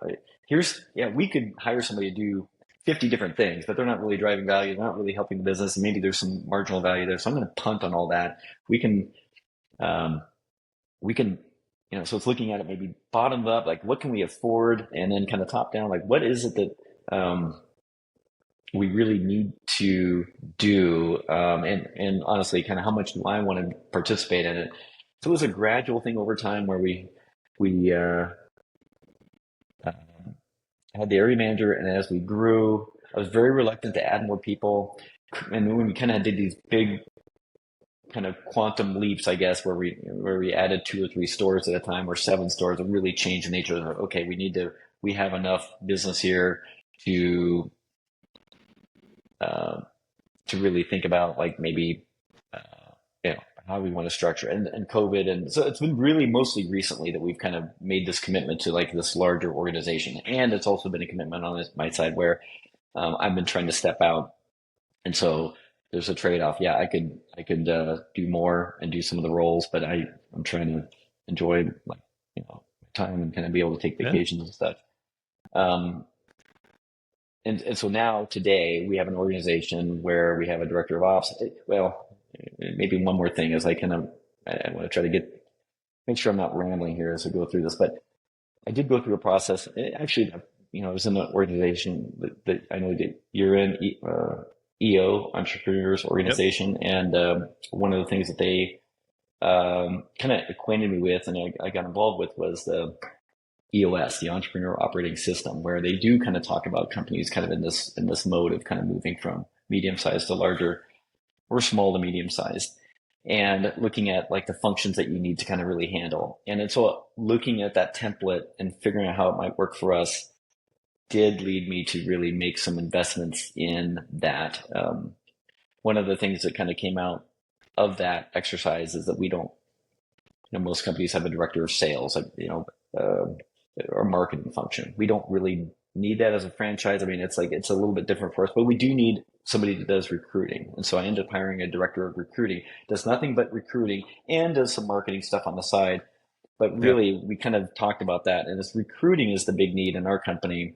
we could hire somebody to do 50 different things, but they're not really driving value. They're not really helping the business. And maybe there's some marginal value there. So I'm going to punt on all that. Um, we can, so it's looking at it maybe bottom up, like what can we afford? And then kind of top down, like what is it that, we really need to do, and honestly, kind of how much do I want to participate in it? So it was a gradual thing over time where we uh, had the area manager, and as we grew, I was very reluctant to add more people. And when we kind of did these big kind of quantum leaps, I guess, where we added 2 or 3 stores at a time, or 7 stores, it really changed the nature of it. Okay, we have enough business here to uh, to really think about like maybe how we want to structure and COVID. And so it's been really mostly recently that we've kind of made this commitment to like this larger organization. And it's also been a commitment on my side where I've been trying to step out. And so there's a trade-off. Yeah, I could do more and do some of the roles, but I'm trying to enjoy like, my time and kind of be able to take Yeah. vacations and stuff. Um, and so now today we have an organization where we have a director of ops. Well, maybe one more thing is I want to try to make sure I'm not rambling here as I go through this, but I did go through a process. Actually, I was in an organization that I know that you're in, EO, Entrepreneurs Yep. Organization, and one of the things that they kind of acquainted me with, and I got involved with, was the EOS, the Entrepreneur Operating System, where they do kind of talk about companies kind of in this mode of kind of moving from medium sized to larger, or small to medium sized, and looking at like the functions that you need to kind of really handle. And so looking at that template and figuring out how it might work for us did lead me to really make some investments in that. One of the things that kind of came out of that exercise is that we don't, most companies have a director of sales, uh, or marketing function. We don't really need that as a franchise. I mean, it's a little bit different for us, but we do need somebody that does recruiting. And so I ended up hiring a director of recruiting, does nothing but recruiting and does some marketing stuff on the side. But Yeah. really, we kind of talked about that. And this recruiting is the big need in our company,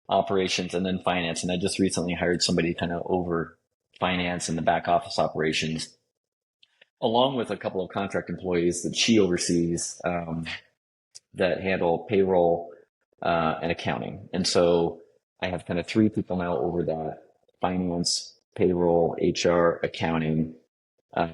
operations, and then finance. And I just recently hired somebody kind of over finance and the back office operations, along with a couple of contract employees that she oversees, that handle payroll and accounting. And so I have kind of 3 people now over that: finance, payroll, HR, accounting. Uh,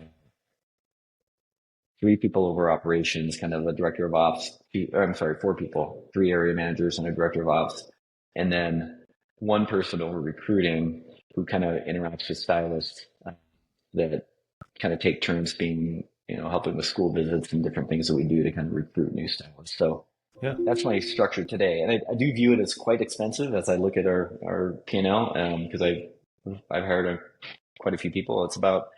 3 people over operations, kind of a director of ops. I'm sorry, 4 people, 3 area managers and a director of ops, and then one person over recruiting who kind of interacts with stylists that kind of take turns being, helping with school visits and different things that we do to kind of recruit new stylists. So Yeah. That's my structure today. And I do view it as quite expensive as I look at our P&L, because I've hired quite a few people. It's about,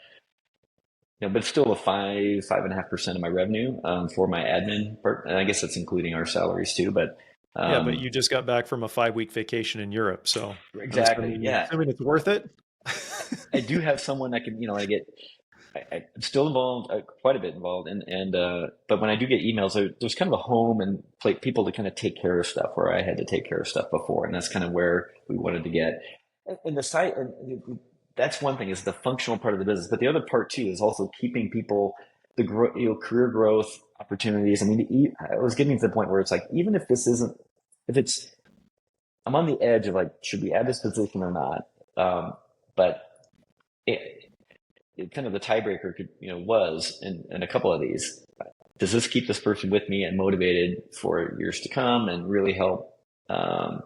but it's still a 5.5% of my revenue, for my admin part. And I guess that's including our salaries too. But Yeah, but um, you just got back from a 5-week vacation in Europe, so I'm exactly, assuming yeah. it's worth it. I do have someone I can, I'm still involved, quite a bit involved, but when I do get emails, there's kind of a home and people to kind of take care of stuff where I had to take care of stuff before, and that's kind of where we wanted to get. And the site, and that's one thing, is the functional part of the business, but the other part too is also keeping people career growth opportunities. I mean, I was getting to the point where it's like, even if this isn't, if it's, I'm on the edge of like, should we add this position or not? But kind of the tiebreaker was in a couple of these. Does this keep this person with me and motivated for years to come and really help um,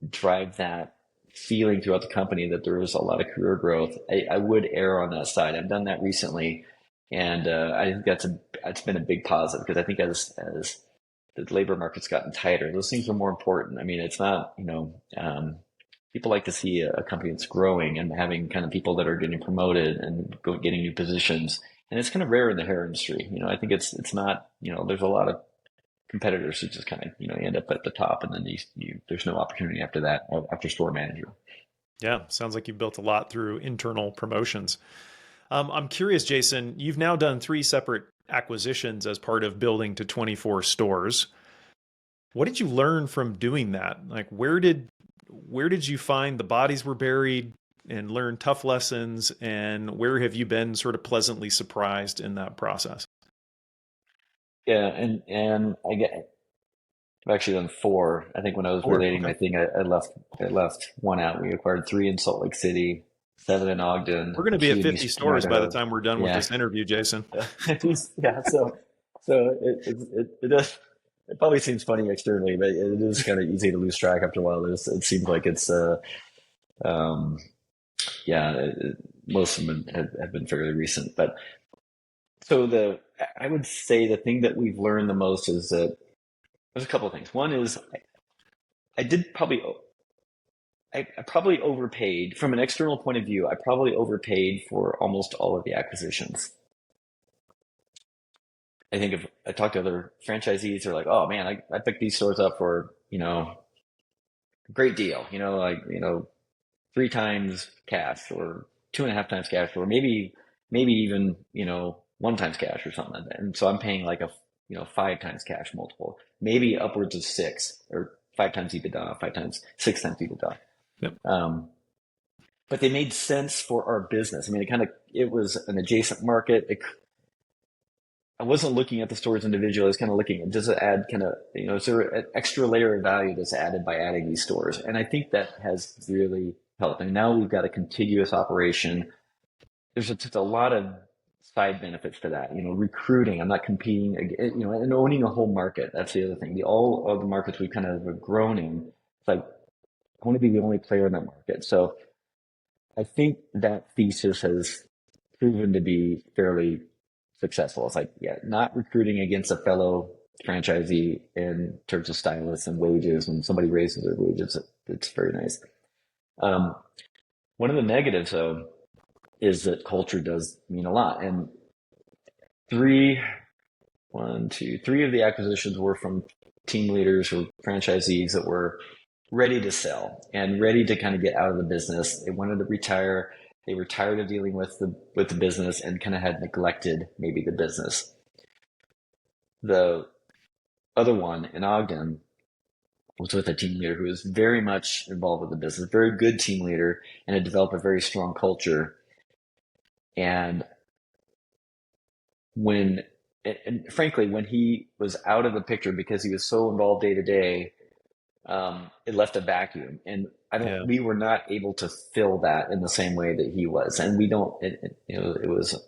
drive that feeling throughout the company that there is a lot of career growth? I would err on that side. I've done that recently, and I think that's been a big positive, because I think as the labor market's gotten tighter, those things are more important. I mean, it's not, people like to see a company that's growing and having kind of people that are getting promoted and getting new positions. And it's kind of rare in the hair industry. I think it's not, there's a lot of competitors who just kind of, end up at the top, and then there's no opportunity after that, after store manager. Yeah, sounds like you've built a lot through internal promotions. I'm curious, Jason, you've now done 3 separate acquisitions as part of building to 24 stores. What did you learn from doing that? Like, where did you find the bodies were buried and learn tough lessons? And where have you been sort of pleasantly surprised in that process? Yeah. And I've actually done 4. I think when I was 4. relating Okay. my thing, I left one out. We acquired 3 in Salt Lake City, 7 in We're Ogden, going to be 2 at in 50 Eastern stores by the Idaho. time we're done with Yeah. this interview, Jason. Yeah. So it does. It probably seems funny externally, but it is kind of easy to lose track after a while. It seems like it's um, yeah. Most of them have been fairly recent, but so I would say the thing that we've learned the most is that there's a couple of things. One is I did probably I probably overpaid from an external point of view. I probably overpaid for almost all of the acquisitions. I think if I talk to other franchisees, they're like, "Oh man, I picked these stores up for great deal. 3 times cash, or 2.5 times cash, or maybe even 1 times cash or something like that." And so I'm paying like a 5 times cash multiple, maybe upwards of 6, or 5 times EBITDA, 5 times, 6 times EBITDA. Yep. Um, but they made sense for our business. I mean, it was an adjacent market. I wasn't looking at the stores individually. I was kind of looking at, does it add kind of, is there an extra layer of value that's added by adding these stores? And I think that has really helped. And now we've got a contiguous operation. There's just a lot of side benefits to that. Recruiting. I'm not competing, and owning a whole market. That's the other thing. All of the markets we kind of grown in, it's like, I want to be the only player in that market. So I think that thesis has proven to be fairly successful. It's like, yeah, not recruiting against a fellow franchisee in terms of stylists and wages. When somebody raises their wages, it's very nice. Um, One of the negatives, though, is that culture does mean a lot. And three, 3 of the acquisitions were from team leaders or franchisees that were ready to sell and ready to kind of get out of the business. They wanted to retire. They were tired of dealing with the business and kind of had neglected maybe the business. The other one in Ogden was with a team leader who was very much involved with the business, very good team leader, and had developed a very strong culture. And when, and frankly, when he was out of the picture because he was so involved day to day, it left a vacuum. And Yeah. we were not able to fill that in the same way that he was. And we don't, it was,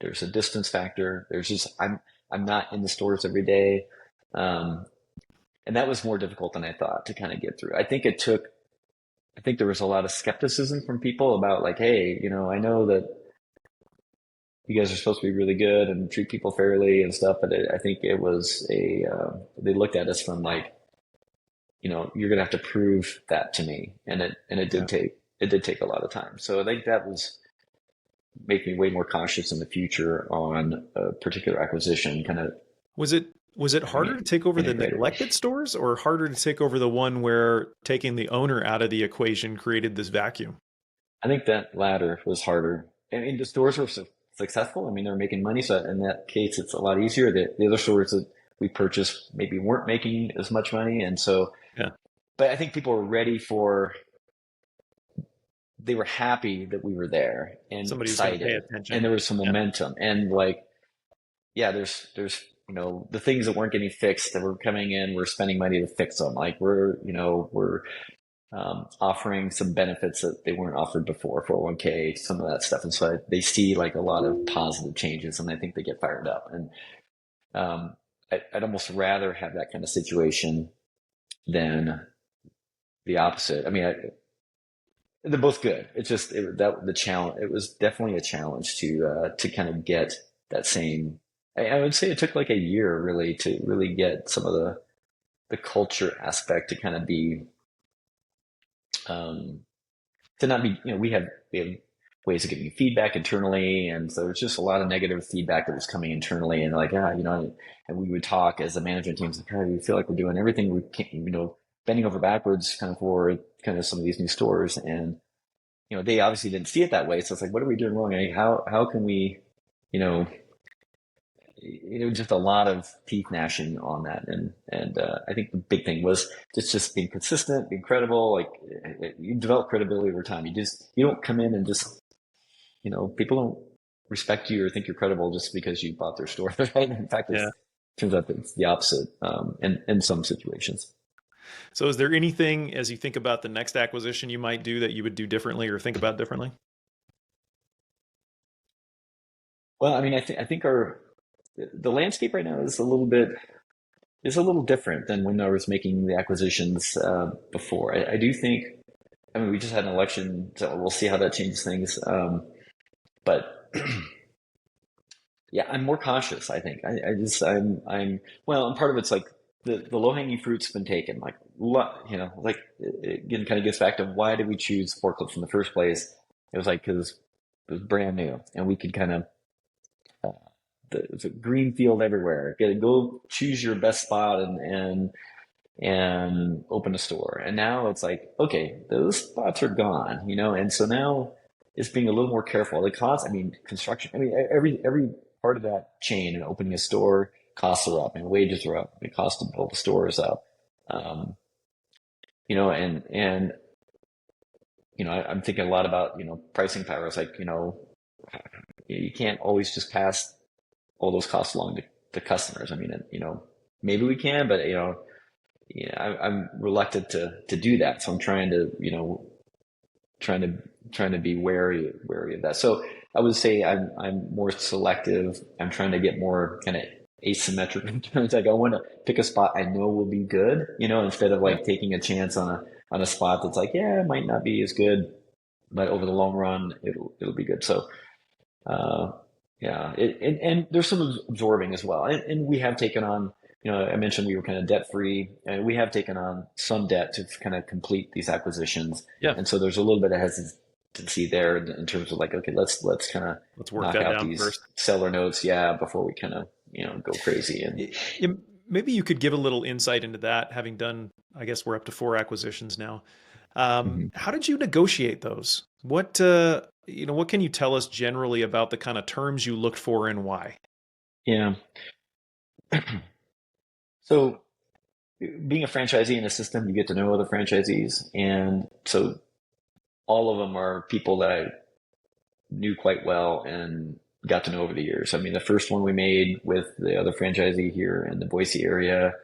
there's a distance factor. There's just, I'm not in the stores every day. Um, and that was more difficult than I thought to kind of get through. I think there was a lot of skepticism from people about like, hey, I know that you guys are supposed to be really good and treat people fairly and stuff. But I think it was they looked at us from like, you're going to have to prove that to me. And it Yeah. did take a lot of time. So I think that was make me way more cautious in the future on a particular acquisition, kind of Was it was it having harder it to take over the integrated. neglected stores or harder to take over the one where taking the owner out of the equation created this vacuum? I think that latter was harder. I mean, the stores were successful. I mean, they're making money. So in that case, it's a lot easier. The other stores that we purchased maybe weren't making as much money. And so, Yeah. but I think people were ready they were happy that we were there and Somebody who's going to pay excited. And attention. there was some Yeah. momentum. And like, yeah, there's, the things that weren't getting fixed that were coming in, we're spending money to fix them. Like we're offering some benefits that they weren't offered before, 401k, some of that stuff. And so they see like a lot of positive changes and I think they get fired up. And I'd almost rather have that kind of situation than the opposite. I mean, they're both good. It's just the challenge. It was definitely a challenge to kind of get that same. I would say it took like a year really to really get some of the culture aspect to kind of be um, to not be, we have ways of getting feedback internally. And so there's just a lot of negative feedback that was coming internally and like, and we would talk as the management teams, like, we feel like we're doing everything we can, bending over backwards kind of for kind of some of these new stores. And, they obviously didn't see it that way. So it's like, what are we doing wrong? I mean, how can we, you know, just a lot of teeth gnashing on that. And I think the big thing was just being consistent, being credible. Like you develop credibility over time. You don't come in and just, people don't respect you or think you're credible just because you bought their store, right? In fact, it Yeah. turns out that it's the opposite in some situations. So is there anything as you think about the next acquisition you might do that you would do differently or think about differently? Well, I mean, I think the landscape right now is a little different than when I was making the acquisitions before. I do think, I mean, we just had an election, so we'll see how that changes things. But yeah, I'm more cautious, I think. Well, and part of it's like the low hanging fruit's been taken. Like, like it again kind of gets back to why did we choose forklifts in the first place? It was like, because it was brand new and we could kind of, it's a green field everywhere. Go choose your best spot and open a store. And now it's like, okay, those spots are gone, and so now it's being a little more careful. The cost, I mean, construction, I mean, every part of that chain and opening a store, costs are up and wages are up. The cost to build a store is up. Um, and I'm thinking a lot about, pricing power. It's like, you can't always just pass all those costs along to customers. I mean, maybe we can, but I'm reluctant to do that. So I'm trying to, trying to be wary of that. So I would say I'm more selective. I'm trying to get more kind of asymmetric in terms like I want to pick a spot I know will be good, instead of Yeah. like taking a chance on a spot that's like, yeah, it might not be as good, but over the long run, it'll be good. So, uh, yeah, and there's some absorbing as well. And we have taken on, I mentioned we were kind of debt free, and we have taken on some debt to kind of complete these acquisitions. Yeah. And so there's a little bit of hesitancy there in terms of like, okay, let's kind of Let's work knock that out down these first. seller notes, yeah, before we kind of, go crazy. And Maybe you could give a little insight into that, having done, I guess we're up to 4 acquisitions now. mhm. How did you negotiate those? What can you tell us generally about the kind of terms you looked for and why? Yeah. So being a franchisee in a system, you get to know other franchisees, and so all of them are people that I knew quite well and got to know over the years. I mean, the first one we made with the other franchisee here in the Boise area,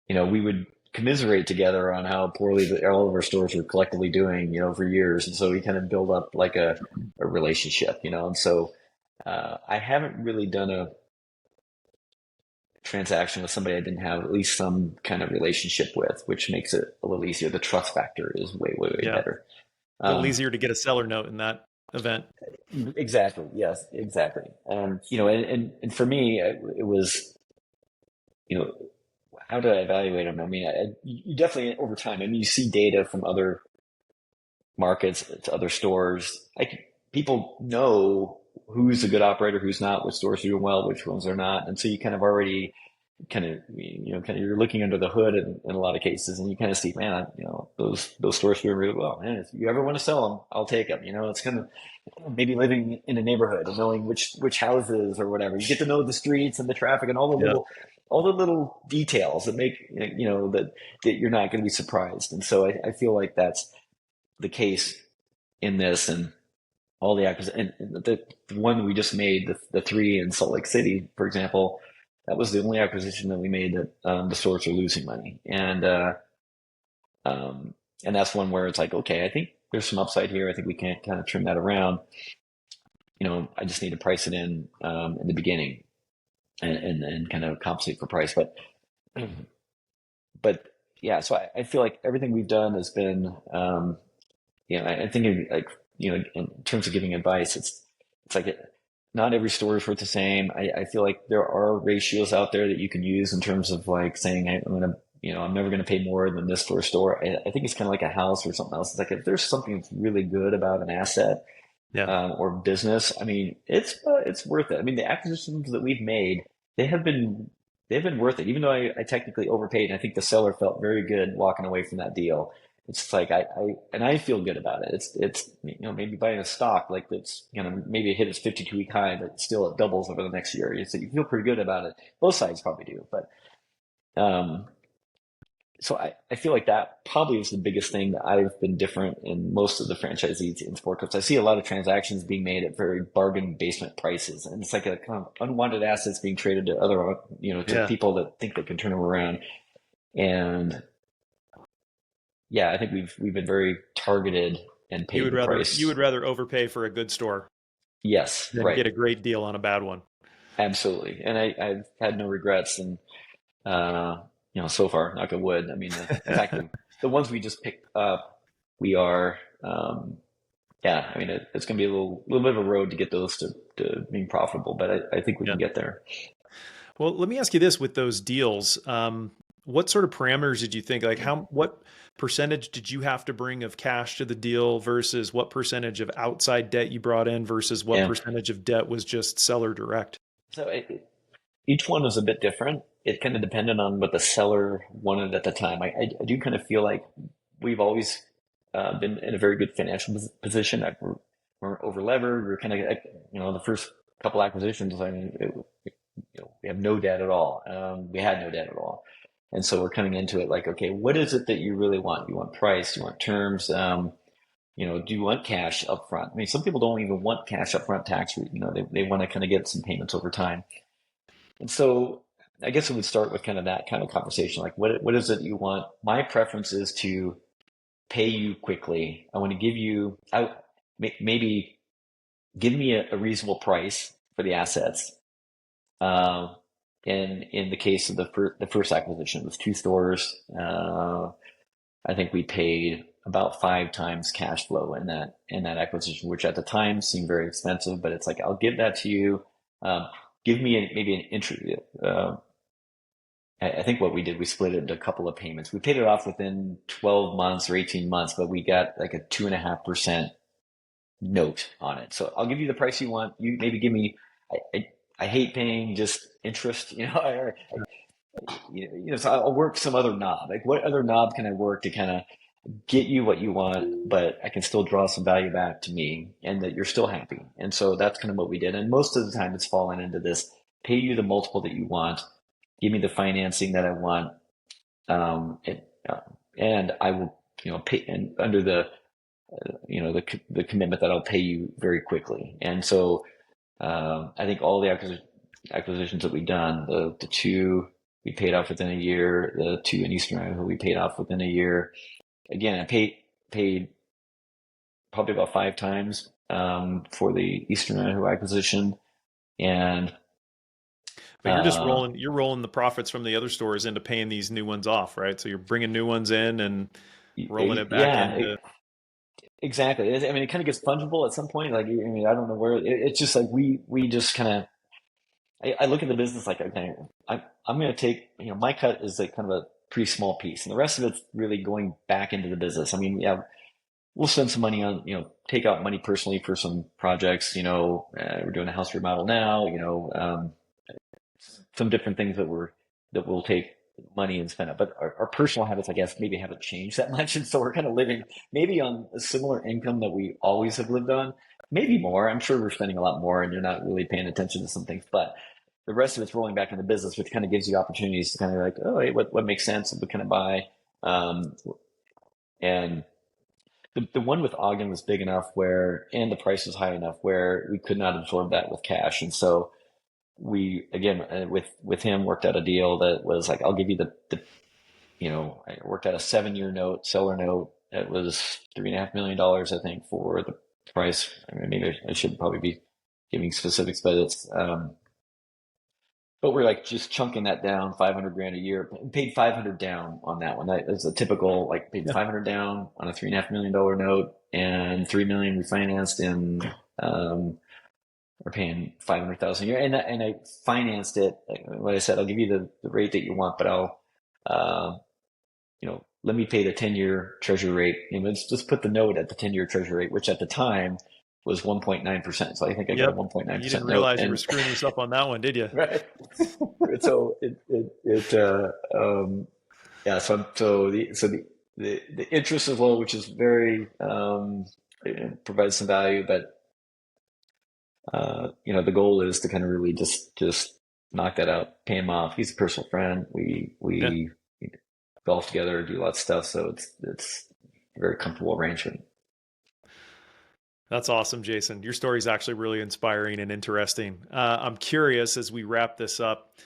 we would commiserate together on how poorly all of our stores were collectively doing, for years. And so we kind of build up like a relationship, and so I haven't really done a transaction with somebody I didn't have at least some kind of relationship with, which makes it a little easier. The trust factor is way, way, way Yeah. better. A little Um, easier to get a seller note in that. event. Exactly. Yes, exactly. And for me, it was, you know, how do I evaluate them? I mean, you definitely over time, I mean, you see data from other markets to other stores. People know who's a good operator, who's not, which stores are doing well, which ones are not. And so you kind of already you're looking under the hood in a lot of cases, and you kind of see, man, those stores doing really well. Man, if you ever want to sell them, I'll take them. It's kind of maybe living in a neighborhood and knowing which houses or whatever. You get to know the streets and the traffic and Yeah. all the little details that make that you're not going to be surprised. And so I feel like that's the case in this and all the acquisitions. And the one we just made, the three in Salt Lake City, for example, that was the only acquisition that we made that the stores are losing money. Um, and that's one where it's like, okay, I think there's some upside here. I think we can kind of trim that around. I just need to price it in the beginning and kind of compensate for price. But yeah, so I feel like everything we've done has been, I think in terms of giving advice, it's like not every store is worth the same. I feel like there are ratios out there that you can use in terms of like saying, I'm never going to pay more than this store. I think it's kind of like a house or something else. It's like if there's something that's really good about an asset, Yeah. or business, I mean, it's worth it. I mean, the acquisitions that we've made, they have been they've been worth it, even though I technically overpaid. And I think the seller felt very good walking away from that deal. It's like I feel good about it. It's maybe buying a stock like that's maybe it hit its 52-week high, but still it doubles over the next year. So you feel pretty good about it. Both sides probably do, but um, so I feel like that probably is the biggest thing that I've been different in most of the franchisees in sport coach. I see a lot of transactions being made at very bargain basement prices, and it's like a kind of unwanted assets being traded to other, to Yeah. people that think they can turn them around. And yeah, I think we've been very targeted and You paid would the rather price. overpay for a good store Yes, than right, get a great deal on a bad one. absolutely. And I've had no regrets, and so far, knock on wood. I mean, in fact, the ones we just picked up, we are. Yeah, I mean, it's going to be a little bit of a road to get those to being profitable, but I think we Yeah. can get there. Well, let me ask you this with those deals. What sort of parameters did you think, like what percentage did you have to bring of cash to the deal versus what percentage of outside debt you brought in versus what Yeah. percentage of debt was just seller direct? So each one was a bit different. It kind of depended on what the seller wanted at the time. I do kind of feel like we've always been in a very good financial position. We're over levered. We're kind of, the first couple acquisitions, I mean, we have no debt at all. We had no debt at all. And so we're coming into it like, okay, what is it that you really want? You want price? You want terms? Do you want cash up front? I mean, some people don't even want cash up front tax. They want to kind of get some payments over time. And so I guess it would start with kind of that kind of conversation. Like, what is it you want? My preference is to pay you quickly. I want to give you, maybe give me a reasonable price for the assets. Um, in the case of the first acquisition, it was two stores. I think we paid about 5 times cash flow in that acquisition, which at the time seemed very expensive. But it's like, I'll give that to you. Give me maybe an entry. I think what we did, we split it into a couple of payments. We paid it off within 12 months or 18 months, but we got like a 2.5% note on it. So I'll give you the price you want. You maybe give me. I hate paying just interest. So I'll work some other knob. Like, what other knob can I work to kind of get you what you want, but I can still draw some value back to me, and that you're still happy. And so that's kind of what we did. And most of the time, it's fallen into this: pay you the multiple that you want, give me the financing that I want, and, and I will, pay and under the commitment that I'll pay you very quickly. And so I think all the acquisitions that we've done, the two we paid off within a year, the two in Eastern Idaho we paid off within a year. Again, I paid probably about 5 times for the Eastern Idaho acquisition, and But you're just uh, you're rolling the profits from the other stores into paying these new ones off, right? So you're bringing new ones in and rolling it back yeah, into. exactly. I mean, it kind of gets fungible at some point. Like, I mean, I don't know where it's just like we just kind of, I look at the business like, okay, I'm going to take, my cut is like kind of a pretty small piece, and the rest of it's really going back into the business. I mean, yeah, we'll spend some money on, take out money personally for some projects. We're doing a house remodel now. Some different things that will take money and spend it. But our personal habits, I guess, maybe haven't changed that much, and so we're kind of living maybe on a similar income that we always have lived on, maybe more. I'm sure we're spending a lot more, and you're not really paying attention to some things, but the rest of it's rolling back into business, which kind of gives you opportunities to kind of like, oh, hey, what makes sense? What can I buy? Um, and the one with Ogden was big enough where, and the price was high enough where we could not absorb that with cash. And so we, again, with him worked out a deal that was like, I'll give you I worked out a 7-year note, seller note. It was $3.5 million, I think, for the price. I mean, maybe I should probably be giving specifics, but but we're like just chunking that down 500 grand a year. Paid 500 down on that one. That is a typical, like, paid Yeah. 500 down on a $3.5 million note, and 3 million refinanced, and we're paying 500,000 a year. And I financed it. Like what I said, I'll give you the rate that you want, but I'll, let me pay the 10-year treasury rate. Let's just put the note at the 10-year treasury rate, which at the time was 1.9%. So I think I got a Yep. You didn't 1.9% note. realize you were And screwing yourself on that one, did you? right. So yeah, the interest is low, which is very, it provides some value, but the goal is to kind of really just knock that out, pay him off. He's a personal friend. Yeah. We golf together, do lots of stuff, so it's a very comfortable arrangement. That's awesome, Jason. Your story is actually really inspiring and interesting. I'm curious as we wrap this up,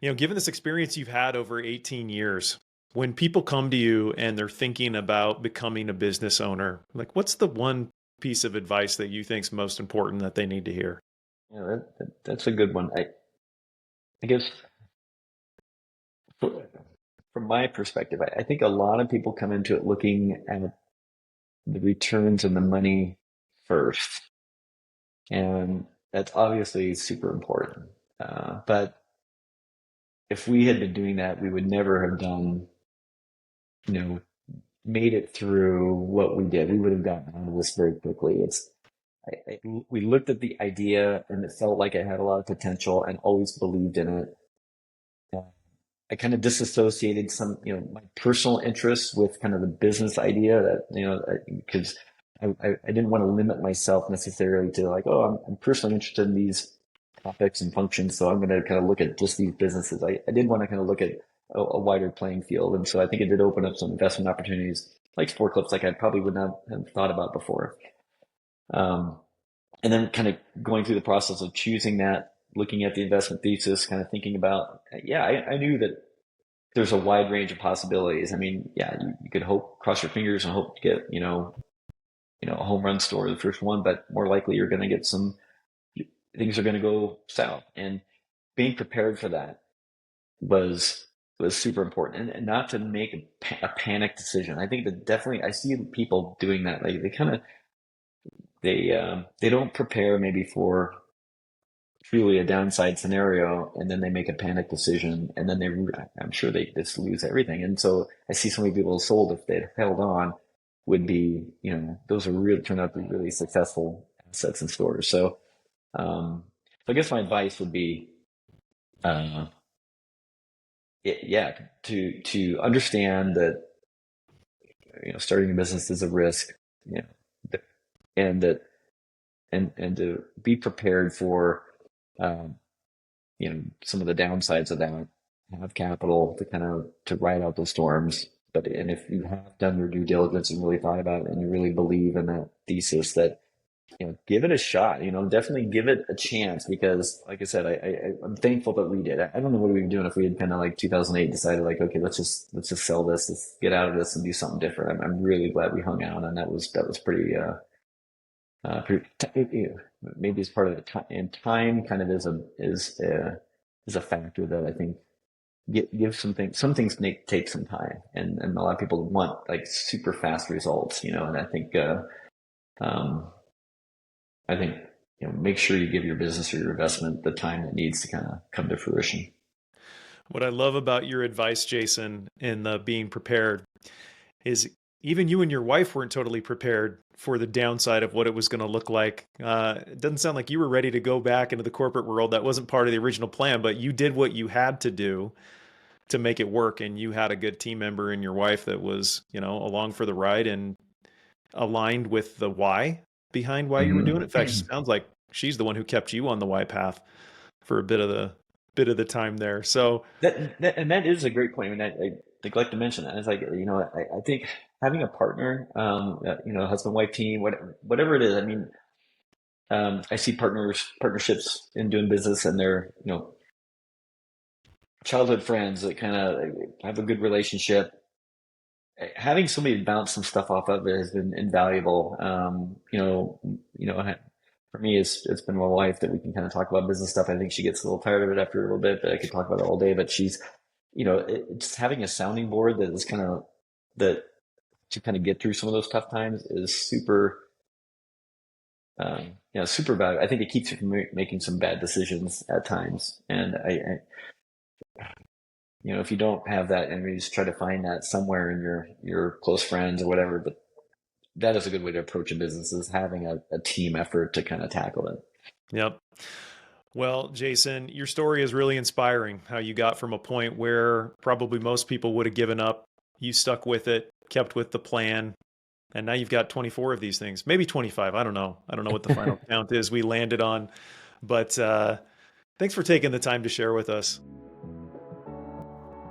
given this experience you've had over 18 years, when people come to you and they're thinking about becoming a business owner, like what's the one piece of advice that you think is most important that they need to hear? Yeah, that's a good one. I guess fr- from my perspective, I think a lot of people come into it looking at the returns and the money first, and that's obviously super important. But if we had been doing that, we would never have done, you know, made it through what we did. We would have gotten out of this very quickly. We looked at the idea and it felt like it had a lot of potential and always believed in it. Uh, I kind of disassociated some, my personal interests with kind of the business idea that, because I didn't want to limit myself necessarily to like, oh, I'm personally interested in these topics and functions, so I'm going to kind of look at just these businesses. I did want to kind of look at a wider playing field. And so I think it did open up some investment opportunities like forklifts, like I probably would not have thought about before. Um, and then kind of going through the process of choosing that, looking at the investment thesis, kind of thinking about, yeah, I knew that there's a wide range of possibilities. I mean, yeah, you could cross your fingers and hope to get, a home run story, the first one, but more likely you're going to get things are going to go south. And being prepared for that was super important, and not to make a panic decision. I think that definitely I see people doing that. Like they kind of they don't prepare maybe for truly a downside scenario, and then they make a panic decision, and then I'm sure they just lose everything. And so I see so many people sold if they'd held on would be, those are really turned out to be really successful assets and stores. So I guess my advice would be, uh, yeah, to understand that starting a business is a risk, you know, and that and to be prepared for um, some of the downsides of that. Have capital to kind of to ride out those storms. But and if you have done your due diligence and really thought about it, and you really believe in that thesis, that give it a shot. Definitely give it a chance, because, like I said, I'm thankful that we did. I don't know what we were doing if we had kind of like 2008 decided like, okay, let's just sell this, let's get out of this and do something different. I'm really glad we hung out, and that was pretty. Maybe it's part of the time, and time kind of is a factor that I think give some things take some time, and a lot of people want like super fast results, and um, I think, make sure you give your business or your investment the time it needs to kind of come to fruition. What I love about your advice, Jason, in the being prepared is even you and your wife weren't totally prepared for the downside of what it was going to look like. It doesn't sound like you were ready to go back into the corporate world. That wasn't part of the original plan, but you did what you had to do to make it work. And you had a good team member in your wife that was, along for the ride and aligned with the why behind why you were doing it. In fact, it sounds like she's the one who kept you on the why path for a bit of the time there. So that is a great point. I mean, I neglect to mention that. It's like, I think having a partner, husband, wife team, whatever it is. I mean, I see partnerships in doing business, and they're, childhood friends that kind of have a good relationship. Having somebody to bounce some stuff off of it has been invaluable. For me, it's been my wife that we can kind of talk about business stuff. I think she gets a little tired of it after a little bit, but I could talk about it all day. But she's, just having a sounding board that is that to kind of get through some of those tough times is super, super valuable. I think it keeps you from making some bad decisions at times. And if you don't have that, and you just try to find that somewhere in your close friends or whatever, but that is a good way to approach a business, is having a team effort to kind of tackle it. Yep. Well, Jason, your story is really inspiring, how you got from a point where probably most people would have given up. You stuck with it, kept with the plan, and now you've got 24 of these things, maybe 25. I don't know. I don't know what the final count is we landed on, but thanks for taking the time to share with us.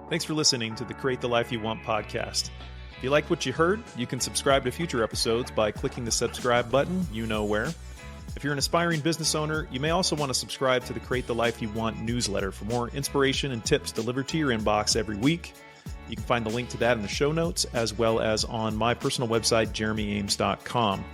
Thanks for listening to the Create the Life You Want podcast. If you like what you heard, you can subscribe to future episodes by clicking the subscribe button, you know where. If you're an aspiring business owner, you may also want to subscribe to the Create the Life You Want newsletter for more inspiration and tips delivered to your inbox every week. You can find the link to that in the show notes, as well as on my personal website, jeremyames.com.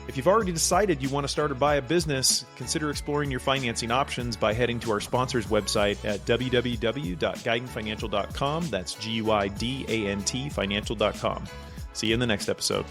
If you've already decided you want to start or buy a business, consider exploring your financing options by heading to our sponsor's website at www.guidantfinancial.com. That's GUIDANT financial.com. See you in the next episode.